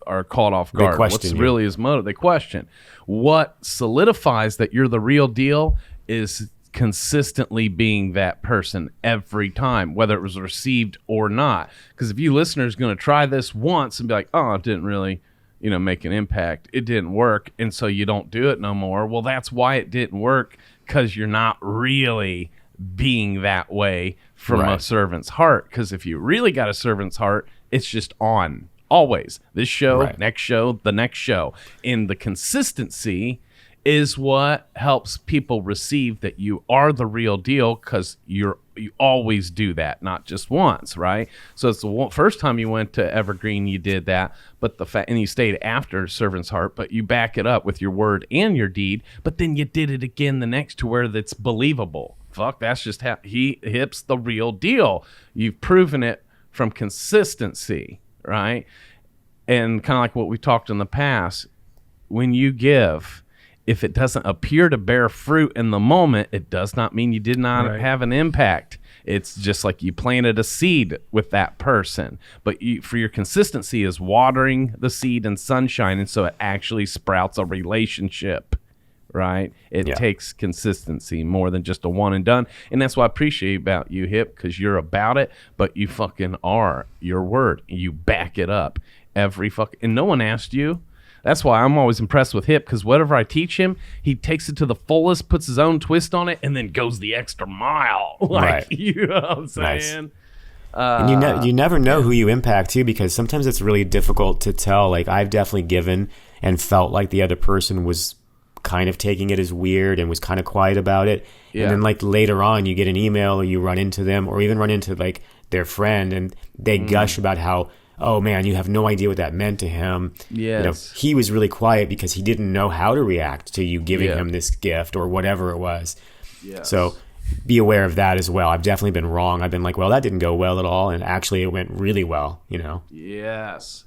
are caught off guard. What's really his motive? They question. What solidifies that you're the real deal is consistently being that person every time, whether it was received or not. Because if you listeners going to try this once and be like, oh, it didn't really, make an impact, it didn't work, and so you don't do it no more. Well, that's why it didn't work, because you're not really being that way from a servant's heart. Because if you really got a servant's heart, it's just on always. This show, next show, the next show. And the consistency is what helps people receive that you are the real deal, because you always do that, not just once, right? So it's the first time you went to Evergreen, you did that, but and you stayed after Servant's Heart, but you back it up with your word and your deed, but then you did it again the next to where that's believable. Fuck, that's just how Hip's the real deal. You've proven it from consistency, right? And kind of like what we talked in the past, when you give, if it doesn't appear to bear fruit in the moment, it does not mean you did not have an impact. It's just like you planted a seed with that person. But for your consistency is watering the seed in sunshine, and so it actually sprouts a relationship, right? It takes consistency more than just a one and done. And that's what I appreciate about you, Hip, because you're about it, but you fucking are your word. You back it up every fucking... And no one asked you. That's why I'm always impressed with Hip, because whatever I teach him, he takes it to the fullest, puts his own twist on it, and then goes the extra mile. You know what I'm saying? Nice. And you never know who you impact, too, because sometimes it's really difficult to tell. Like, I've definitely given and felt like the other person was kind of taking it as weird and was kind of quiet about it. And then, like, later on, you get an email or you run into them or even run into, like, their friend, and they gush about how, oh man, you have no idea what that meant to him. Yes. He was really quiet because he didn't know how to react to you giving him this gift or whatever it was. Yes. So be aware of that as well. I've definitely been wrong. I've been like, well, that didn't go well at all. And actually it went really well, Yes.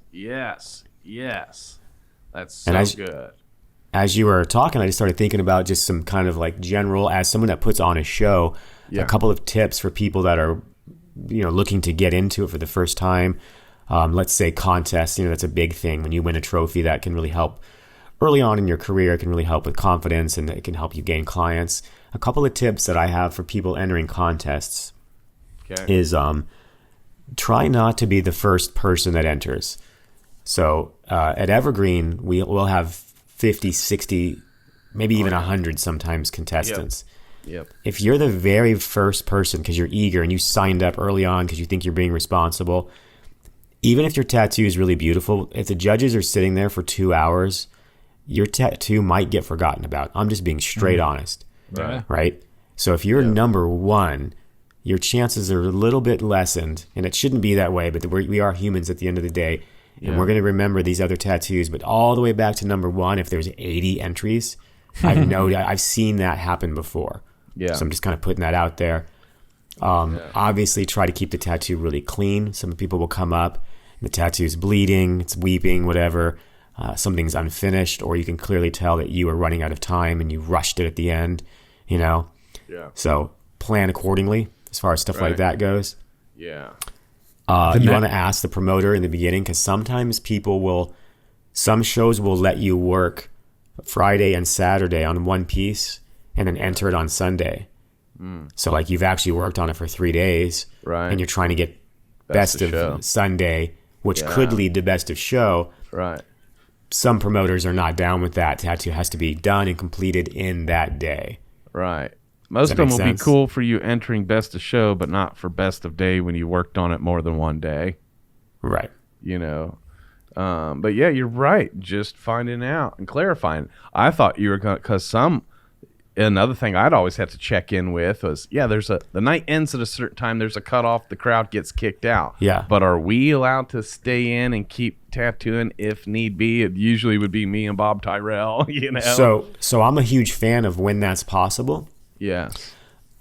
That's so good. As you were talking, I just started thinking about just some kind of like general, as someone that puts on a show, a couple of tips for people that are, looking to get into it for the first time. Let's say contests, that's a big thing. When you win a trophy, that can really help early on in your career. It can really help with confidence, and it can help you gain clients. A couple of tips that I have for people entering contests is try not to be the first person that enters. So at Evergreen, we'll have 50, 60, maybe even 100 sometimes contestants. Yep. If you're the very first person because you're eager and you signed up early on because you think you're being responsible, even if your tattoo is really beautiful, if the judges are sitting there for 2 hours, your tattoo might get forgotten about. I'm just being straight honest. Right? So if you're number one, your chances are a little bit lessened, and it shouldn't be that way, but we are humans at the end of the day, and we're going to remember these other tattoos. But all the way back to number one, if there's 80 entries, I've seen that happen before. So I'm just kind of putting that out there. Obviously, try to keep the tattoo really clean. Some people will come up, the tattoo's bleeding, it's weeping, whatever. Something's unfinished, or you can clearly tell that you are running out of time and you rushed it at the end, So plan accordingly as far as stuff like that goes. You want to ask the promoter in the beginning, because sometimes some shows will let you work Friday and Saturday on one piece and then enter it on Sunday. So like you've actually worked on it for 3 days, and you're trying to get best of Sunday, which could lead to best of show. Some promoters are not down with that. Tattoo has to be done and completed in that day. Most of them will be cool for you entering best of show, but not for best of day when you worked on it more than one day. But yeah, you're right. Just finding out and clarifying. I thought you were going to, because another thing I'd always have to check in with was, the night ends at a certain time, there's a cutoff, the crowd gets kicked out. But are we allowed to stay in and keep tattooing if need be? It usually would be me and Bob Tyrell, So I'm a huge fan of when that's possible.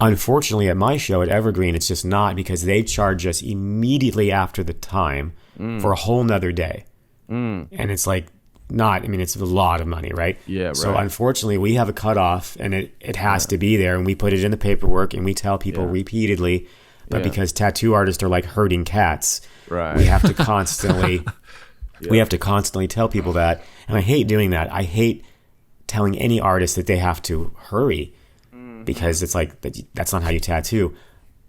Unfortunately, at my show at Evergreen, it's just not, because they charge us immediately after the time for a whole nother day. And it's like it's a lot of money, right? Yeah, So right. unfortunately, we have a cutoff, and it has to be there, and we put it in the paperwork, and we tell people repeatedly. But because tattoo artists are like herding cats, Right. we have to constantly tell people that. And I hate doing that. I hate telling any artist that they have to hurry, because it's like, that's not how you tattoo.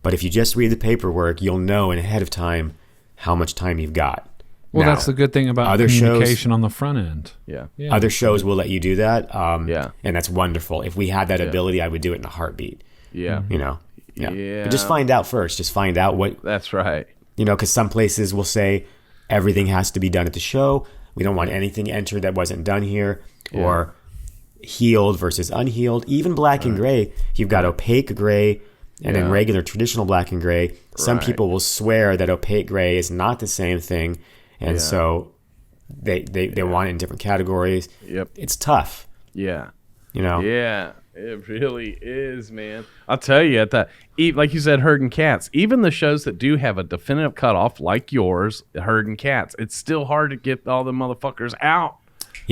But if you just read the paperwork, you'll know ahead of time how much time you've got. Well, Now, that's the good thing about other communication on the front end. Yeah. Other shows will let you do that. Yeah. And that's wonderful. If we had that ability, I would do it in a heartbeat. Yeah. You know? Yeah. Yeah. But just find out first. Just find out what, That's right. because some places will say everything has to be done at the show. We don't want anything entered that wasn't done here, or healed versus unhealed. Even black and gray, you've got opaque gray and then regular traditional black and gray. Some Right. people will swear that opaque gray is not the same thing, and so they want it in different categories. Yep. It's tough, Yeah. Yeah, it really is, man. I'll tell you, like you said, herding cats. Even the shows that do have a definitive cutoff, like yours, herding cats, it's still hard to get all the motherfuckers out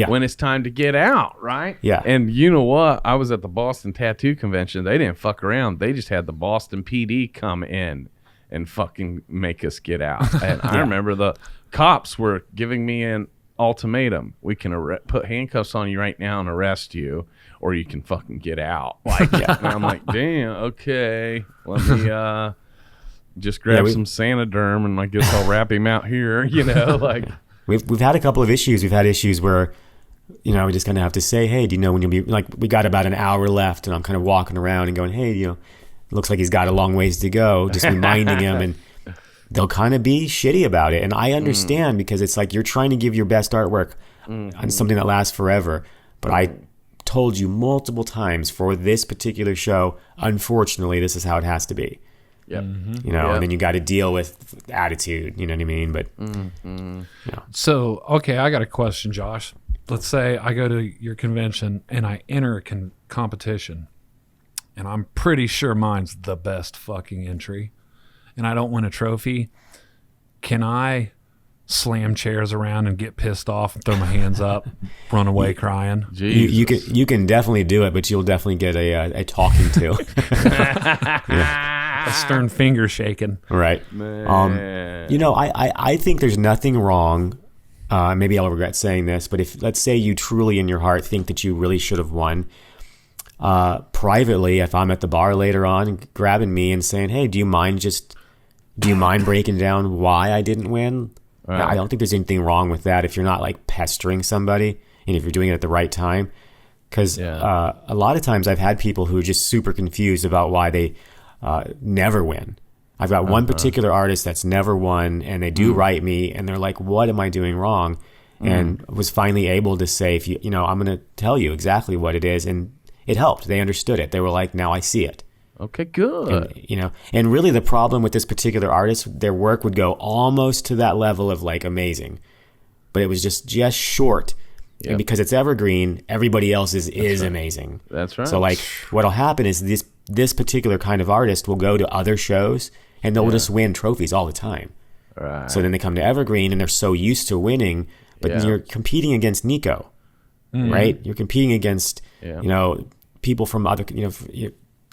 when it's time to get out, right? Yeah. And you know what? I was at the Boston Tattoo Convention. They didn't fuck around. They just had the Boston PD come in and fucking make us get out. And I remember the cops were giving me an ultimatum. We can put handcuffs on you right now and arrest you, or you can fucking get out. Like, and I'm like, damn, okay. Let me just grab some Sanoderm, and I guess I'll wrap him out here, like. We've had a couple of issues. We've had issues where, we just kind of have to say, hey, do you know when you'll be, like, we got about an hour left, and I'm kind of walking around and going, hey, it looks like he's got a long ways to go, just reminding him, and they'll kind of be shitty about it. And I understand, because it's like you're trying to give your best artwork on something that lasts forever. But I told you multiple times, for this particular show, unfortunately, this is how it has to be. Yep. And then you got to deal with attitude, you know what I mean? But So, okay, I got a question, Josh. Let's say I go to your convention and I enter a competition, and I'm pretty sure mine's the best fucking entry, and I don't win a trophy. Can I slam chairs around and get pissed off and throw my hands up, run away crying? you can definitely do it, but you'll definitely get a talking to. A stern finger shaking. Right. I think there's nothing wrong. Maybe I'll regret saying this, but if, let's say, you truly in your heart think that you really should have won, privately, if I'm at the bar later on, grabbing me and saying, hey, do you mind breaking down why I didn't win? Right. I don't think there's anything wrong with that if you're not like pestering somebody, and if you're doing it at the right time. Because a lot of times I've had people who are just super confused about why they never win. I've got one particular artist that's never won, and they do write me, and they're like, what am I doing wrong? And was finally able to say, if I'm going to tell you exactly what it is. And it helped. They understood it. They were like, now I see it. Okay, good. And really the problem with this particular artist, their work would go almost to that level of like amazing, but it was just short. Yep. And because it's evergreen, everybody else is amazing. That's right. So like what'll happen is this particular kind of artist will go to other shows, and they'll just win trophies all the time. Right. So then they come to Evergreen, and they're so used to winning, but you're competing against Nico, right? You're competing against people from other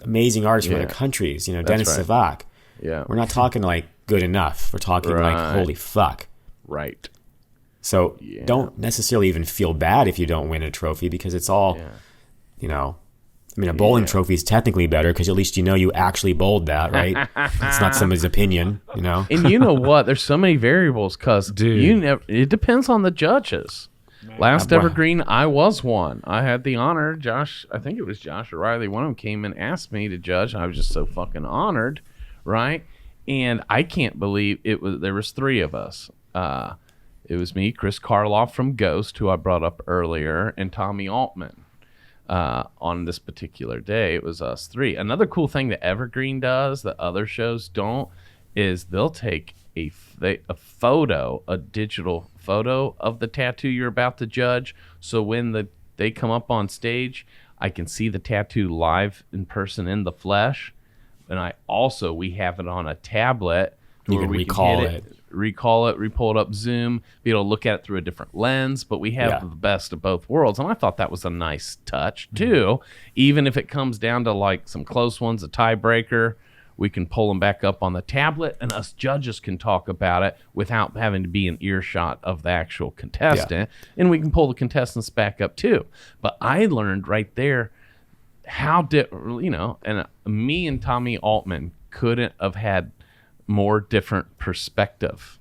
amazing artists from other countries. Dennis Savak. Yeah, we're not talking like good enough. We're talking like holy fuck. Right. So don't necessarily even feel bad if you don't win a trophy, because it's all, a bowling trophy is technically better because at least you actually bowled that, right? It's not somebody's opinion, And you know what? There's so many variables because it depends on the judges. Last Evergreen, I was one. I had the honor. Josh, I think it was Josh or Riley, one of them came and asked me to judge. I was just so fucking honored, right? And I can't believe there was three of us. It was me, Chris Karloff from Ghost, who I brought up earlier, and Tommy Altman. On this particular day, it was us three. Another cool thing that Evergreen does that other shows don't is they'll take a digital photo of the tattoo you're about to judge. So when they come up on stage, I can see the tattoo live in person in the flesh. And we have it on a tablet You where can we recall can hit recall it, pull it up, zoom, be able to look at it through a different lens. But we have the best of both worlds. And I thought that was a nice touch too. Even if it comes down to like some close ones, a tiebreaker, we can pull them back up on the tablet, and us judges can talk about it without having to be in earshot of the actual contestant. And we can pull the contestants back up too. But I learned right there how and me and Tommy Altman couldn't have had more different perspective.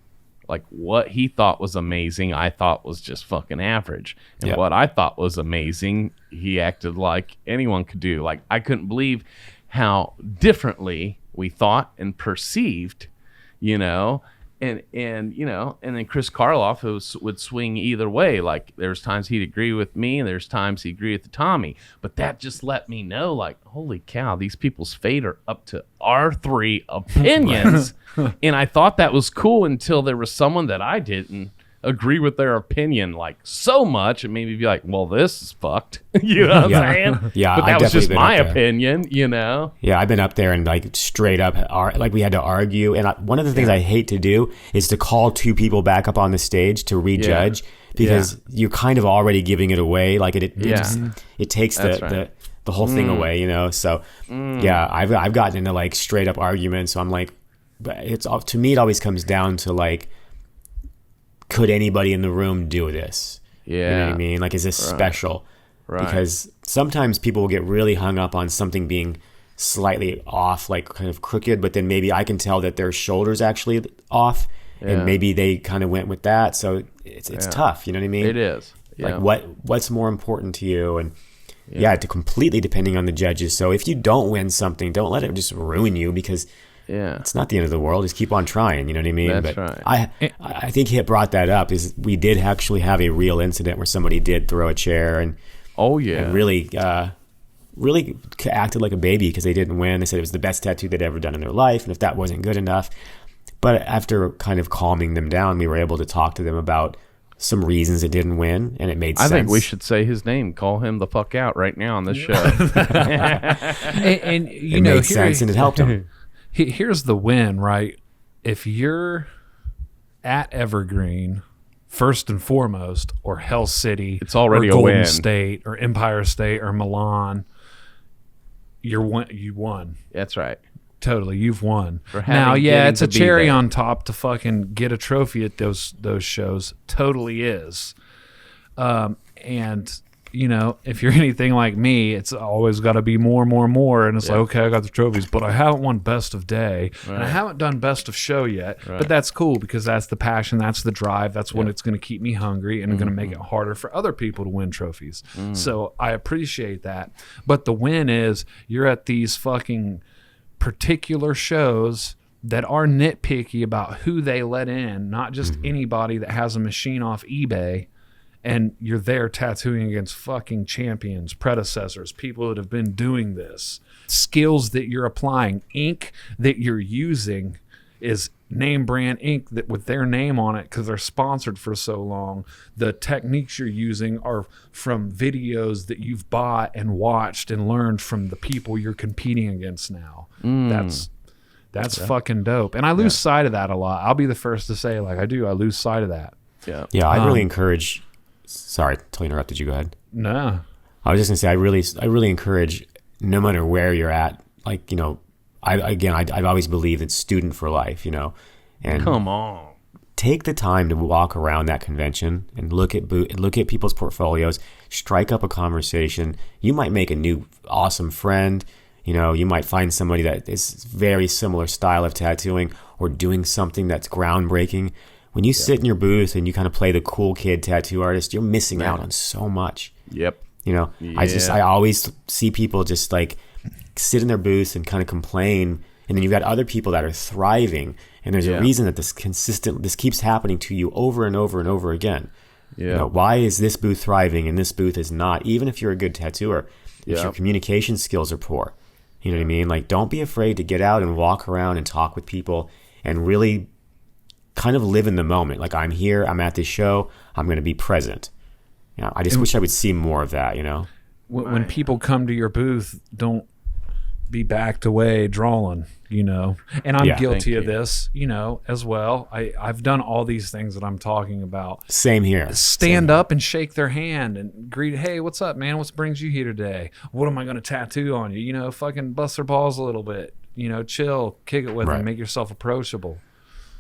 Like what he thought was amazing, I thought was just fucking average. And what I thought was amazing, he acted like anyone could do. Like I couldn't believe how differently we thought and perceived, and then Chris Karloff would swing either way. Like there's times he'd agree with me and there's times he'd agree with Tommy. But that just let me know, like, holy cow, these people's fate are up to our 3 opinions. And I thought that was cool until there was someone that I didn't agree with their opinion like so much, and maybe be like, well, this is fucked. You know what I'm saying? Yeah, but that was just my opinion, Yeah, I've been up there and like straight up, like we had to argue. And one of the things I hate to do is to call 2 people back up on the stage to rejudge because you're kind of already giving it away. Like it takes the whole thing away, So I've gotten into like straight up arguments. So I'm like, to me, it always comes down to like, could anybody in the room do this? You know what I mean? Like, is this special? Right. Because sometimes people will get really hung up on something being slightly off, like kind of crooked, but then maybe I can tell that their shoulder's actually off, and maybe they kind of went with that. So it's tough. You know what I mean? It is. Yeah. Like what's more important to you? And to completely depending on the judges. So if you don't win something, don't let it just ruin you because it's not the end of the world. Just keep on trying. You know what I mean? That's but right. I think Hit brought that up. Is we did actually have a real incident where somebody did throw a chair and really acted like a baby because they didn't win. They said it was the best tattoo they'd ever done in their life, and if that wasn't good enough. But after kind of calming them down, we were able to talk to them about some reasons it didn't win, and it made sense. I think we should say his name. Call him the fuck out right now on this show. and it made sense, and it helped him. Here's the win, right? If you're at Evergreen, first and foremost, or Hell City, it's already or Golden a win. State, or Empire State, or Milan, you won. That's right. Totally, you've won. Now, it's a cherry on top to fucking get a trophy at those shows. Totally is. And if you're anything like me, it's always got to be more. And it's like, okay, I got the trophies, but I haven't won best of day. Right. And I haven't done best of show yet. Right. But that's cool because that's the passion, that's the drive, that's what it's going to keep me hungry and going to make it harder for other people to win trophies. So I appreciate that. But the win is you're at these fucking particular shows that are nitpicky about who they let in, not just anybody that has a machine off eBay. And you're there tattooing against fucking champions, predecessors, people that have been doing this. Skills that you're applying, ink that you're using is name brand ink that with their name on it because they're sponsored for so long. The techniques you're using are from videos that you've bought and watched and learned from the people you're competing against now. That's fucking dope. And I lose sight of that a lot. I'll be the first to say, like I lose sight of that. Yeah, I really encourage. Sorry, totally interrupted you. Go ahead. No, I was just gonna say I really encourage, no matter where you're at, like I've always believed it's student for life, and come on, take the time to walk around that convention and look at people's portfolios, strike up a conversation. You might make a new awesome friend. You might find somebody that is very similar style of tattooing or doing something that's groundbreaking. When you sit in your booth and you kind of play the cool kid tattoo artist, you're missing out on so much. Yep. I always see people just like sit in their booths and kind of complain, and then you've got other people that are thriving, and there's a reason that this keeps happening to you over and over and over again. Yeah. Why is this booth thriving and this booth is not? Even if you're a good tattooer, if your communication skills are poor, you know what I mean? Like, don't be afraid to get out and walk around and talk with people and really kind of live in the moment. Like, I'm here, I'm at this show, I'm going to be present. I just wish I would see more of that, When people come to your booth, don't be backed away drawing, and I'm Yeah, guilty of thank you. this, as well. I've done all these things that I'm talking about. Same here. Stand up and shake their hand and greet, hey, what's up, man? What brings you here today? What am I going to tattoo on you? Fucking bust their balls a little bit, chill, kick it with Right. them, make yourself approachable.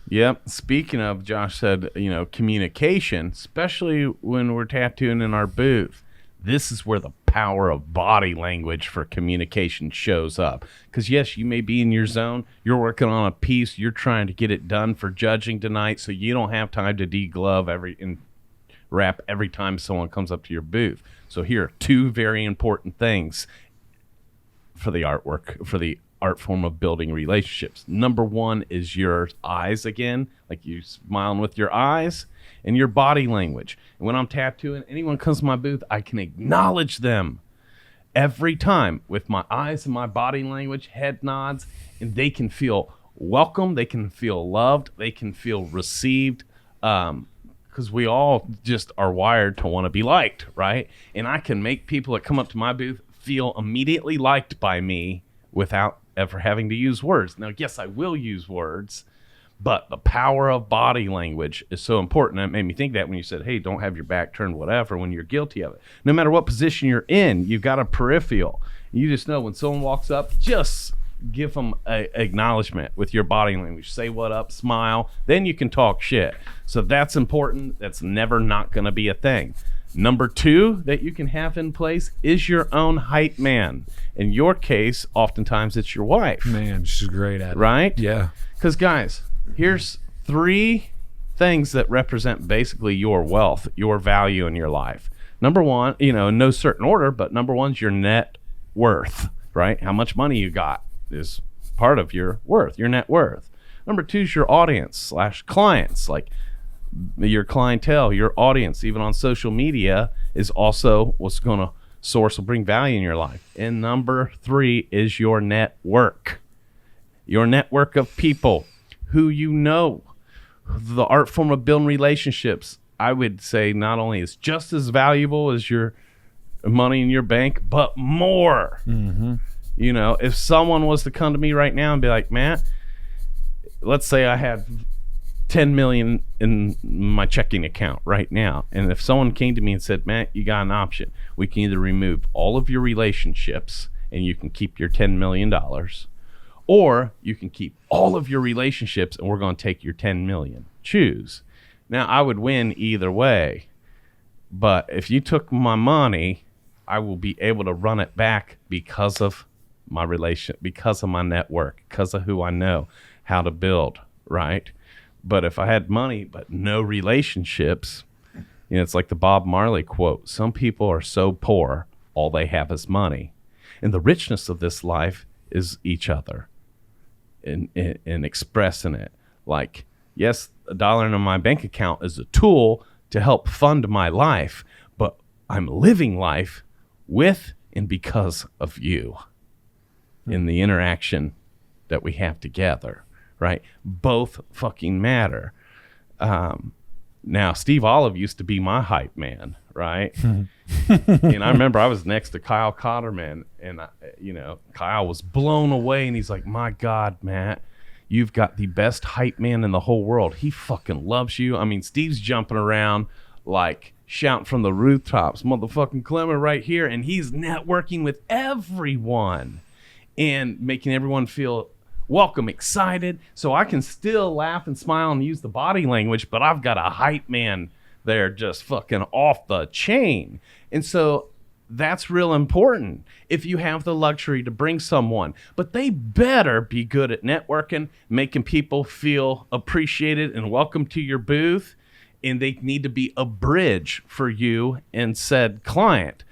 Yep. Speaking of, Josh said, communication, especially when we're tattooing in our booth, this is where the power of body language for communication shows up. Because, yes, you may be in your zone. You're working on a piece. You're trying to get it done for judging tonight, so you don't have time to deglove and wrap every time someone comes up to your booth. So here are two very important things for the artwork, for the art form of building relationships. Number one is your eyes again, like you smiling with your eyes, and your body language. And when I'm tattooing, anyone comes to my booth, I can acknowledge them every time with my eyes and my body language, head nods, and they can feel welcome, they can feel loved, they can feel received, because we all just are wired to want to be liked, right? And I can make people that come up to my booth feel immediately liked by me without ever having to use words. Now, yes, I will use words, but the power of body language is so important. That made me think that when you said, hey, don't have your back turned, whatever, when you're guilty of it. No matter what position you're in, you've got a peripheral. You just know when someone walks up, just give them an acknowledgement with your body language. Say what up, smile, then you can talk shit. So that's important. That's never not going to be a thing. Number two that you can have in place is your own hype man. In your case, oftentimes it's your wife. Man, she's great at it. Right? Yeah. Because, guys, here's three things that represent basically your wealth, your value in your life. Number one, in no certain order, but number one's your net worth, right? How much money you got is part of your worth, your net worth. Number two is your audience / clients, like your clientele, your audience, even on social media, is also what's going to will bring value in your life. And number three is your network of people who you know. The art form of building relationships, I would say, not only is just as valuable as your money in your bank, but more. Mm-hmm. If someone was to come to me right now and be like, Matt, let's say I had 10 million in my checking account right now, and if someone came to me and said, Matt, you got an option. We can either remove all of your relationships and you can keep your $10 million, or you can keep all of your relationships and we're going to take your 10 million. Choose. Now, I would win either way, but if you took my money, I will be able to run it back because of my because of my network, because of who I know how to build, right? But if I had money but no relationships, it's like the Bob Marley quote, some people are so poor, all they have is money. And the richness of this life is each other and expressing it. Like, yes, $1 in my bank account is a tool to help fund my life, but I'm living life with and because of you in the interaction that we have together. Right? Both fucking matter. Now, Steve Olive used to be my hype man, right? And I remember I was next to Kyle Cotterman, and, Kyle was blown away, and he's like, my God, Matt, you've got the best hype man in the whole world. He fucking loves you. I mean, Steve's jumping around like shouting from the rooftops, motherfucking Clement right here, and he's networking with everyone and making everyone feel welcome, excited, so I can still laugh and smile and use the body language, but I've got a hype man there just fucking off the chain. And so that's real important if you have the luxury to bring someone. But they better be good at networking, making people feel appreciated and welcome to your booth, and they need to be a bridge for you and said client.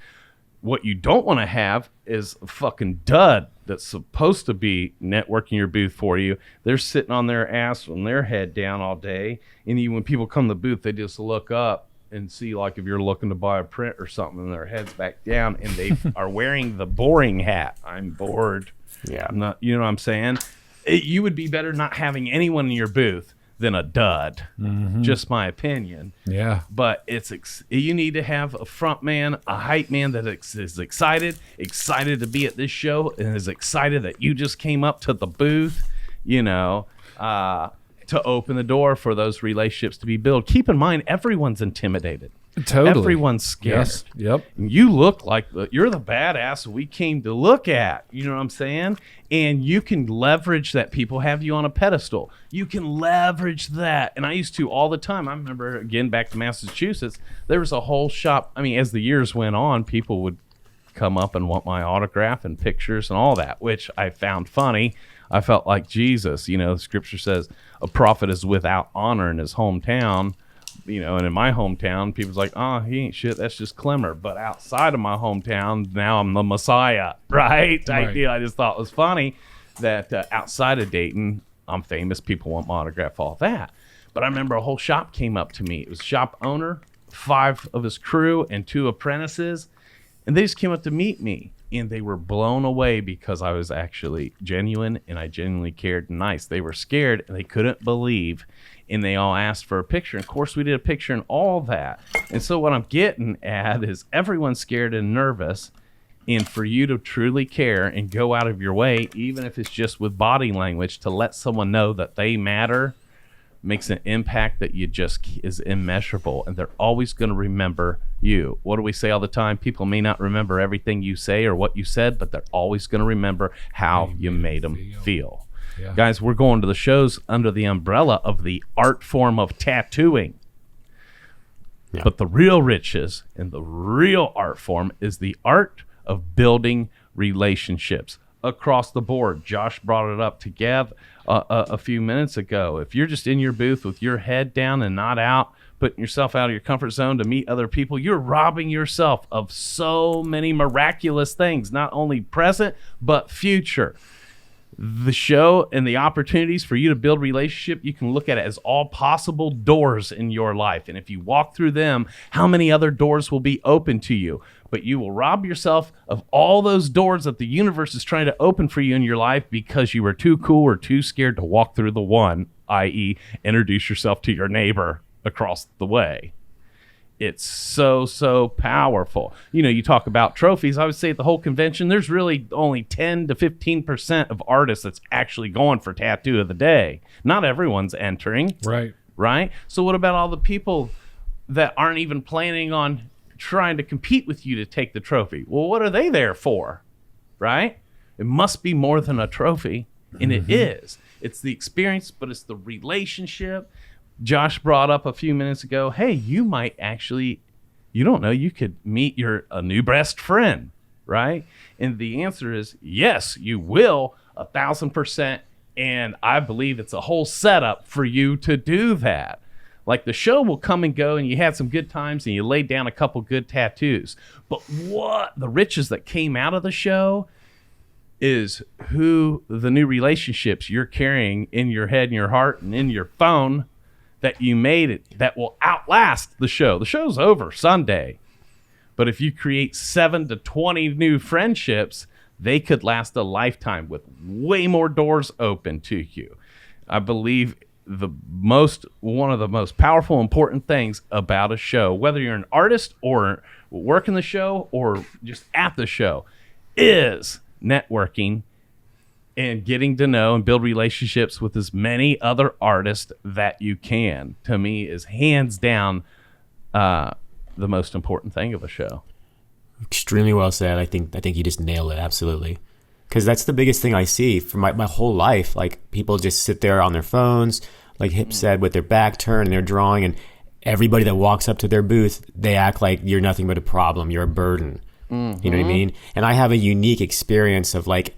What you don't want to have is a fucking dud that's supposed to be networking your booth for you. They're sitting on their ass with their head down all day. And even when people come to the booth, they just look up and see, like, if you're looking to buy a print or something, and their head's back down, and they are wearing the boring hat. I'm bored. Yeah. I'm not, you know what I'm saying? You would be better not having anyone in your booth than a dud. Just my opinion. Yeah. But you need to have a front man, a hype man that is excited to be at this show and is excited that you just came up to the booth, to open the door for those relationships to be built. Keep in mind, everyone's intimidated. Totally. Everyone's scared. Yes. Yep. You look like you're the badass we came to look at. You know what I'm saying? And you can leverage that. People have you on a pedestal. You can leverage that. And I used to all the time. I remember, again, back to Massachusetts, there was a whole shop. I mean, as the years went on, people would come up and want my autograph and pictures and all that, which I found funny. I felt like Jesus. The scripture says a prophet is without honor in his hometown. And in my hometown, people's like, oh, he ain't shit. That's just Clemmer. But outside of my hometown, now I'm the Messiah, right? Type deal. I just thought it was funny that outside of Dayton, I'm famous. People want my autograph, all that. But I remember a whole shop came up to me. It was shop owner, 5 of his crew, and 2 apprentices. And they just came up to meet me. And they were blown away because I was actually genuine and I genuinely cared and nice. They were scared and they couldn't believe. And they all asked for a picture. And of course, we did a picture and all that. And so what I'm getting at is everyone's scared and nervous. And for you to truly care and go out of your way, even if it's just with body language, to let someone know that they matter, makes an impact that is immeasurable. And they're always going to remember you. What do we say all the time? People may not remember everything you say or what you said, but they're always going to remember how you made them feel. Yeah. Guys, we're going to the shows under the umbrella of the art form of tattooing. Yeah. But the real riches and the real art form is the art of building relationships across the board. Josh brought it up to Gav a few minutes ago. If you're just in your booth with your head down and not out, putting yourself out of your comfort zone to meet other people, you're robbing yourself of so many miraculous things, not only present, but future. The show and the opportunities for you to build relationship, you can look at it as all possible doors in your life. And if you walk through them, how many other doors will be open to you? But you will rob yourself of all those doors that the universe is trying to open for you in your life because you were too cool or too scared to walk through the one, i.e. introduce yourself to your neighbor across the way. It's so powerful. You talk about trophies. I would say at the whole convention, there's really only 10 to 15% of artists that's actually going for tattoo of the day. Not everyone's entering. Right? So what about all the people that aren't even planning on trying to compete with you to take the trophy? Well, what are they there for? Right? It must be more than a trophy. And it is. It's the experience, but it's the relationship. Josh brought up a few minutes ago, hey, you might actually, you don't know, you could meet a new best friend, right? And the answer is yes, you will, 1,000%. And I believe it's a whole setup for you to do that. Like the show will come and go and you had some good times and you laid down a couple good tattoos. But what the riches that came out of the show is who the new relationships you're carrying in your head and your heart and in your phone that you made it that will outlast the show. The show's over Sunday. But if you create 7 to 20 new friendships, they could last a lifetime with way more doors open to you. I believe one of the most powerful, important things about a show, whether you're an artist or working the show or just at the show, is networking and getting to know and build relationships with as many other artists that you can, to me, is hands down the most important thing of a show. Extremely well said. I think you just nailed it. Absolutely. Because that's the biggest thing I see for my whole life. Like, people just sit there on their phones, like Hip said, with their back turned and they're drawing, and everybody that walks up to their booth, they act like you're nothing but a problem. You're a burden. Mm-hmm. You know what I mean? And I have a unique experience of like,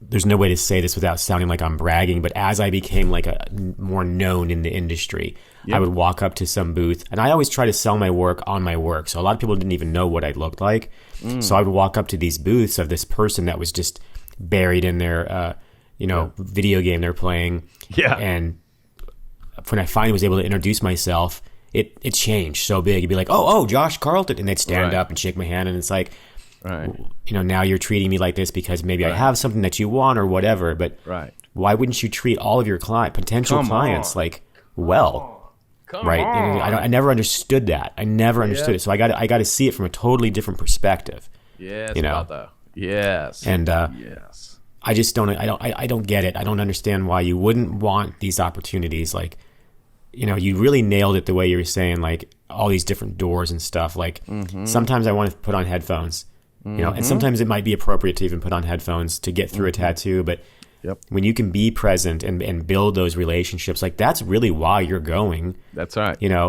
there's no way to say this without sounding like I'm bragging, but as I became like a more known in the industry, I would walk up to some booth, and I always try to sell my work on my work. So a lot of people didn't even know what I looked like. So I would walk up to these booths of this person that was just buried in their, video game they're playing. Yeah. And when I finally was able to introduce myself, it changed so big. You'd be like, oh, Josh Carlton. And they'd stand up and shake my hand, and it's like, now you're treating me like this because maybe I have something that you want or whatever. But why wouldn't you treat all of your potential clients like well? Right? And I never understood that. I never understood it. So I got to see it from a totally different perspective. Yes, you know? brother. Yes. And yes. I just don't. I don't get it. I don't understand why you wouldn't want these opportunities. Like, you really nailed it the way you were saying, like all these different doors and stuff. Like sometimes I want to put on headphones, and sometimes it might be appropriate to even put on headphones to get through a tattoo. But when you can be present and build those relationships, like that's really why you're going. That's right. Even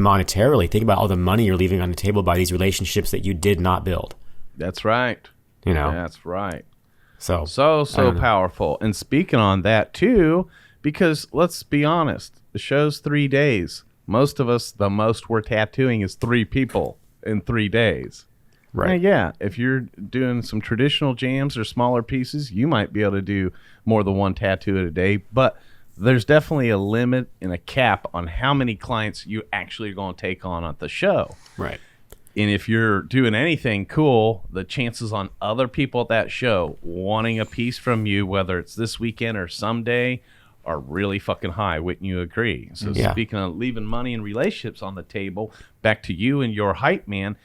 monetarily, think about all the money you're leaving on the table by these relationships that you did not build. That's right. That's right. So powerful. And speaking on that too, because let's be honest, the show's 3 days. Most of us, the most we're tattooing is 3 people in 3 days. Right. Yeah. If you're doing some traditional jams or smaller pieces, you might be able to do more than 1 tattoo a day. But there's definitely a limit and a cap on how many clients you actually are going to take on at the show. Right. And if you're doing anything cool, the chances on other people at that show wanting a piece from you, whether it's this weekend or someday, are really fucking high. Wouldn't you agree? So speaking of leaving money and relationships on the table, back to you and your hype man,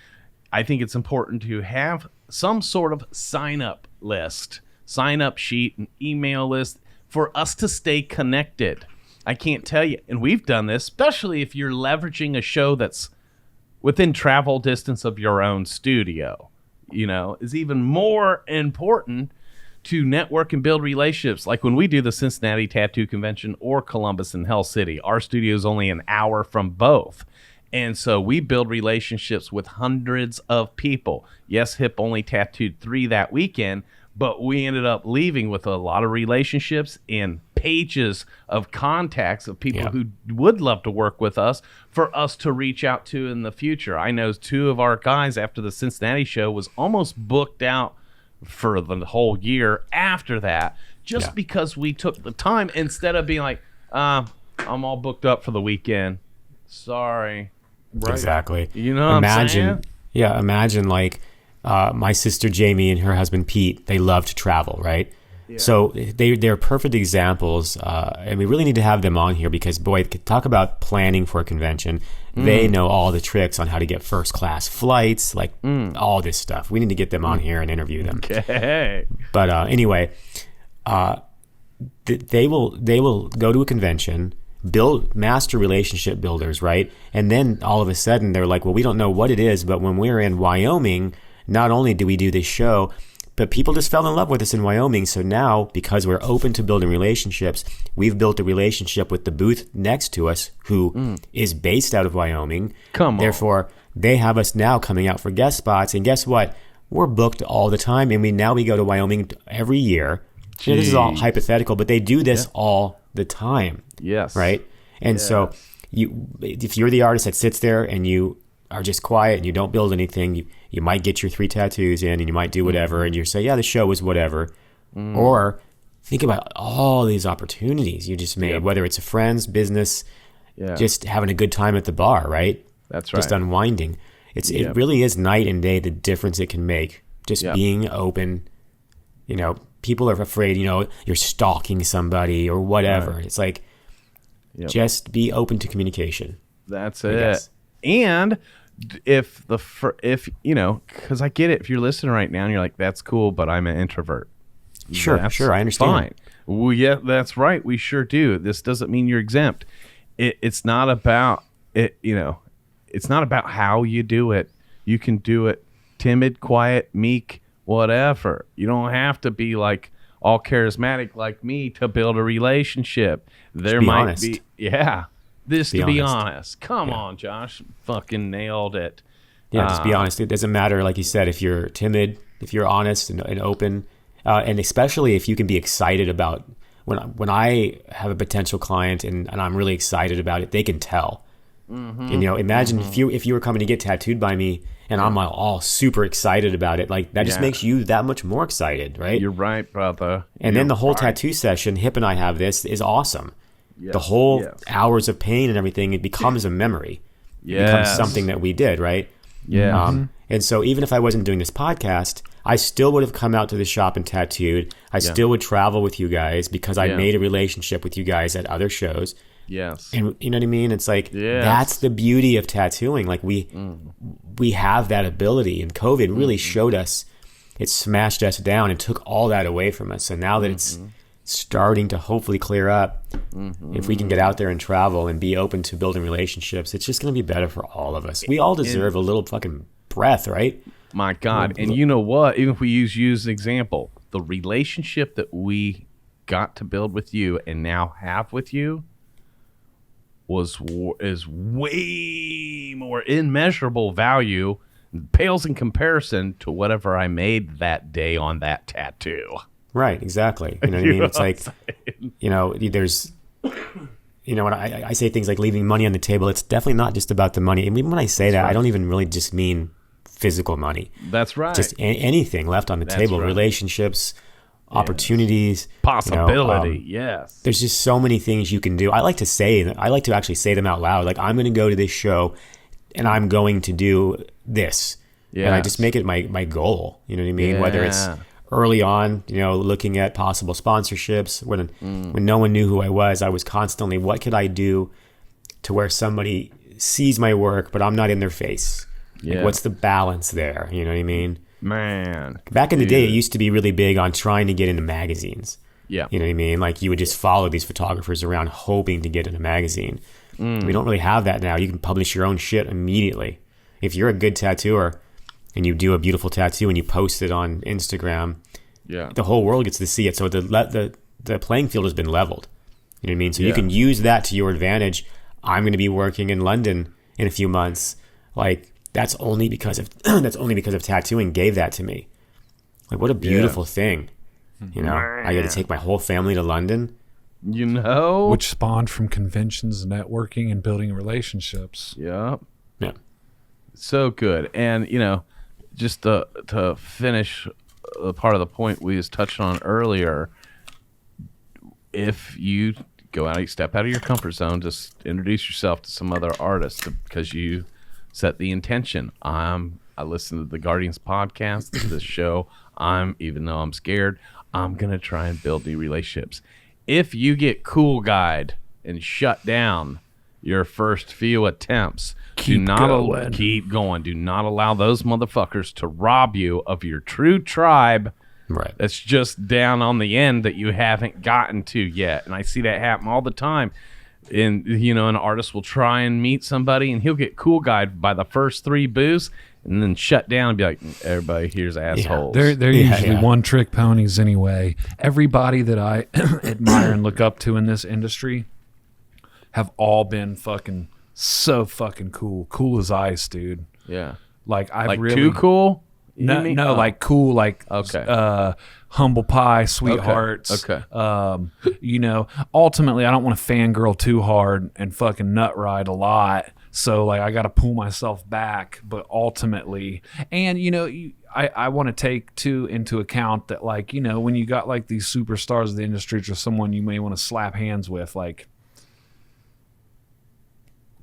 I think it's important to have some sort of sign-up list, sign-up sheet, an email list for us to stay connected. I can't tell you, and we've done this, especially if you're leveraging a show that's within travel distance of your own studio, is even more important to network and build relationships. Like when we do the Cincinnati Tattoo Convention or Columbus and Hell City, our studio is only an hour from both. And so we build relationships with hundreds of people. Yes, Hip only tattooed 3 that weekend, but we ended up leaving with a lot of relationships and pages of contacts of people who would love to work with us for us to reach out to in the future. I know 2 of our guys after the Cincinnati show was almost booked out for the whole year after that, just because we took the time instead of being like, I'm all booked up for the weekend. Sorry. Right. Exactly. What I'm saying? Yeah, imagine like my sister Jamie and her husband Pete, they love to travel, right? Yeah. So they're perfect examples, and we really need to have them on here because, boy, talk about planning for a convention. They know all the tricks on how to get first-class flights, like all this stuff. We need to get them on here and interview them. Okay. But anyway, they will go to a convention, build master relationship builders, right? And then all of a sudden they're like, well, we don't know what it is, but when we're in Wyoming, not only do we do this show, but people just fell in love with us in Wyoming. So now, because we're open to building relationships, we've built a relationship with the booth next to us who is based out of Wyoming. Come on. Therefore, they have us now coming out for guest spots. And guess what? We're booked all the time. And we go to Wyoming every year. This is all hypothetical, but they do this all the time. Yes. Right? And so if you're the artist that sits there and you are just quiet and you don't build anything, you might get your 3 tattoos in and you might do whatever and you say, yeah, the show was whatever. Or think about all these opportunities you just made, whether it's a friend's business, just having a good time at the bar, right? That's right. Just unwinding. It really is night and day the difference it can make. Just being open. People are afraid, you're stalking somebody or whatever. Right. It's like, just be open to communication. That's it. And if because I get it, if you're listening right now and you're like, that's cool, but I'm an introvert. Sure, I understand. Fine. Well, yeah, that's right. We sure do. This doesn't mean you're exempt. It's not about it. It's not about how you do it. You can do it timid, quiet, meek, whatever. You don't have to be like all charismatic like me to build a relationship. There might honest. be, to be honest. Come on, Josh. Fucking nailed it. Yeah, just be honest. It doesn't matter, like you said, if you're timid, if you're honest and open, and especially if you can be excited about when I have a potential client and I'm really excited about it, they can tell. And, imagine if you were coming to get tattooed by me and I'm all super excited about it, like that just makes you that much more excited, right? You're right, brother. And then the whole tattoo session, Hip and I have this, is awesome. Yes. The whole hours of pain and everything, it becomes a memory. It becomes something that we did, right? Yeah. And so even if I wasn't doing this podcast, I still would have come out to the shop and tattooed. I still would travel with you guys because I made a relationship with you guys at other shows. Yes. And you know what I mean? It's like, that's the beauty of tattooing. Like we have that ability, and COVID really showed us, it smashed us down and took all that away from us. So now that it's starting to hopefully clear up, if we can get out there and travel and be open to building relationships, it's just going to be better for all of us. We all deserve a little fucking breath, right? My God. And you know what? Even if we use you as an example, the relationship that we got to build with you and now have with you is way more immeasurable value, pales in comparison to whatever I made that day on that tattoo. Right, exactly. You know what I mean? It's like, you know, there's, you know, when I say things like leaving money on the table, it's definitely not just about the money. And even when I say that, I don't even really just mean physical money. That's right. Just anything left on the table, relationships, opportunities, possibility. Yes. There's just so many things you can do. I like to actually say them out loud. Like, I'm going to go to this show and I'm going to do this. Yeah. And I just make it my goal. You know what I mean? Whether it's early on, you know, looking at possible sponsorships, when no one knew who I was constantly, what could I do to where somebody sees my work, but I'm not in their face? Yeah. Like, what's the balance there? You know what I mean? Man. Back in the day, it used to be really big on trying to get into magazines. Yeah. You know what I mean? Like, you would just follow these photographers around hoping to get in a magazine. We don't really have that now. You can publish your own shit immediately. If you're a good tattooer and you do a beautiful tattoo and you post it on Instagram, the whole world gets to see it. So the playing field has been leveled. You know what I mean? So you can use that to your advantage. I'm going to be working in London in a few months. Like, that's only because of tattooing gave that to me. Like, what a beautiful thing. You know, I got to take my whole family to London. You know, which spawned from conventions, networking, and building relationships. Yeah. So good. And, you know, just to finish the part of the point we just touched on earlier, if you go out, you step out of your comfort zone, just introduce yourself to some other artists, because you set the intention. I listen to the Guardians podcast, this show. Even though I'm scared, I'm going to try and build new relationships. If you get cool guyed and shut down your first few attempts, keep going. Do not allow those motherfuckers to rob you of your true tribe. Right. That's just down on the end that you haven't gotten to yet. And I see that happen all the time. And, you know, an artist will try and meet somebody and he'll get cool guyed by the first 3 booths and then shut down and be like, everybody here's assholes. They're usually one-trick ponies anyway. Everybody that I admire and look up to in this industry have all been fucking so fucking cool. Cool as ice, dude. Yeah. Like, I've really... too cool? No, like cool, like humble pie, sweethearts. Okay. You know, ultimately, I don't want to fangirl too hard and fucking nut ride a lot. So, like, I got to pull myself back. But ultimately, and, you know, I want to take, too, into account that, like, you know, when you got, like, these superstars of the industry or someone you may want to slap hands with, like,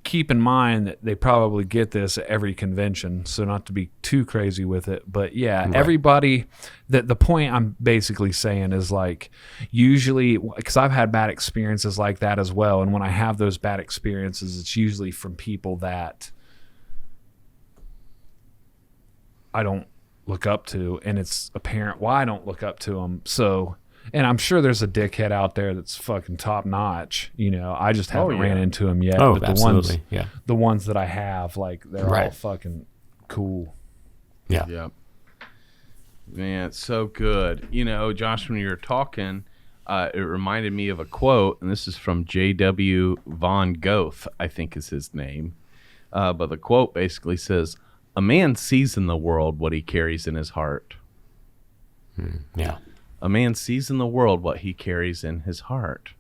keep in mind that they probably get this at every convention, so not to be too crazy with it. But yeah, right. Everybody, the point I'm basically saying is, like, usually, because I've had bad experiences like that as well, and when I have those bad experiences, it's usually from people that I don't look up to, and it's apparent why I don't look up to them. So, and I'm sure there's a dickhead out there that's fucking top notch. You know, I just haven't ran into him yet. Oh, but absolutely. The ones that I have, like, they're all fucking cool. Yeah. Yeah. Man, it's so good. You know, Josh, when you were talking, it reminded me of a quote, and this is from J.W. Von Goethe, I think is his name. But the quote basically says, "A man sees in the world what he carries in his heart." Yeah. A man sees in the world what he carries in his heart,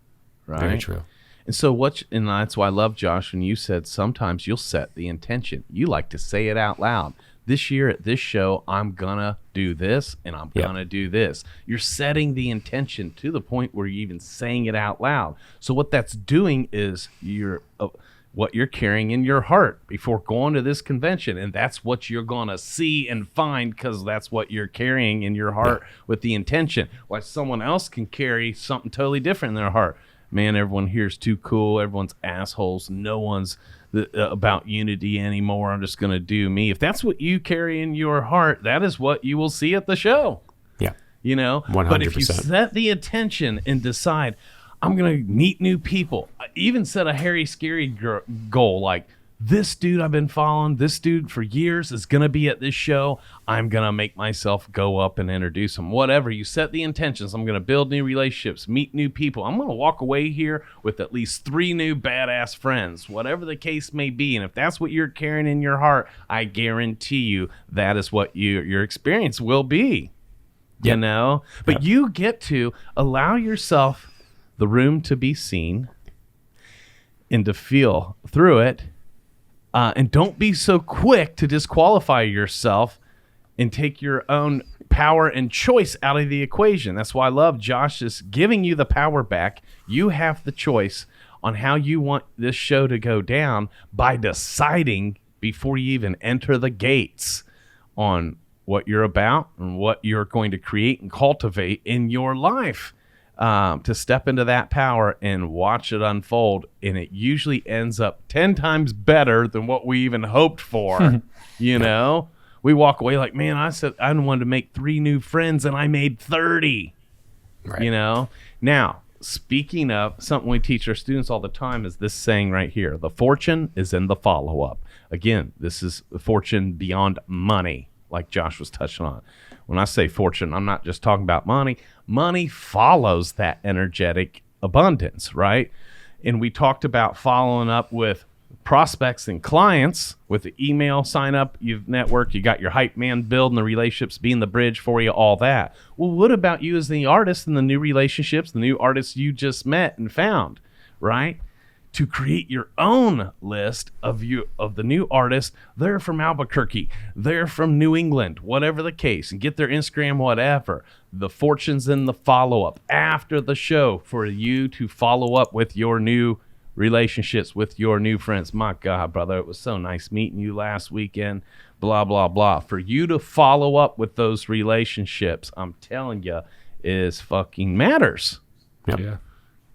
right? Very true. And so and that's why I love, Josh, when you said sometimes you'll set the intention. You like to say it out loud. This year at this show, I'm going to do this and I'm going to do this. You're setting the intention to the point where you're even saying it out loud. So what that's doing is you're what you're carrying in your heart before going to this convention. And that's what you're going to see and find, because that's what you're carrying in your heart with the intention. While someone else can carry something totally different in their heart. Man, everyone here's too cool. Everyone's assholes. No one's about unity anymore. I'm just going to do me. If that's what you carry in your heart, that is what you will see at the show. Yeah. You know? 100%. But if you set the intention and decide, I'm going to meet new people. I even set a hairy, scary goal. Like, this dude I've been following, this dude for years is going to be at this show. I'm going to make myself go up and introduce him. Whatever. You set the intentions. I'm going to build new relationships, meet new people. I'm going to walk away here with at least 3 new badass friends, whatever the case may be. And if that's what you're carrying in your heart, I guarantee you that is what your experience will be. You know? But you get to allow yourself the room to be seen and to feel through it. And don't be so quick to disqualify yourself and take your own power and choice out of the equation. That's why I love Josh is giving you the power back. You have the choice on how you want this show to go down by deciding before you even enter the gates on what you're about and what you're going to create and cultivate in your life. To step into that power and watch it unfold. And it usually ends up 10 times better than what we even hoped for. You know, we walk away like, man, I said I wanted to make 3 new friends and I made 30, you know? Now, speaking of something we teach our students all the time is this saying right here. The fortune is in the follow-up. Again, this is fortune beyond money, like Josh was touching on. When I say fortune, I'm not just talking about money. Money follows that energetic abundance, right? And we talked about following up with prospects and clients with the email sign up. You've networked, you got your hype man building the relationships, being the bridge for you, all that. Well, what about you as the artist and the new relationships, the new artists you just met and found, right? To create your own list of the new artists. They're from Albuquerque, they're from New England, whatever the case, and get their Instagram, whatever. The fortune's in the follow-up after the show for you to follow up with your new relationships, with your new friends. My God, brother, it was so nice meeting you last weekend, blah, blah, blah. For you to follow up with those relationships, I'm telling you, is fucking matters. Yep. Yeah.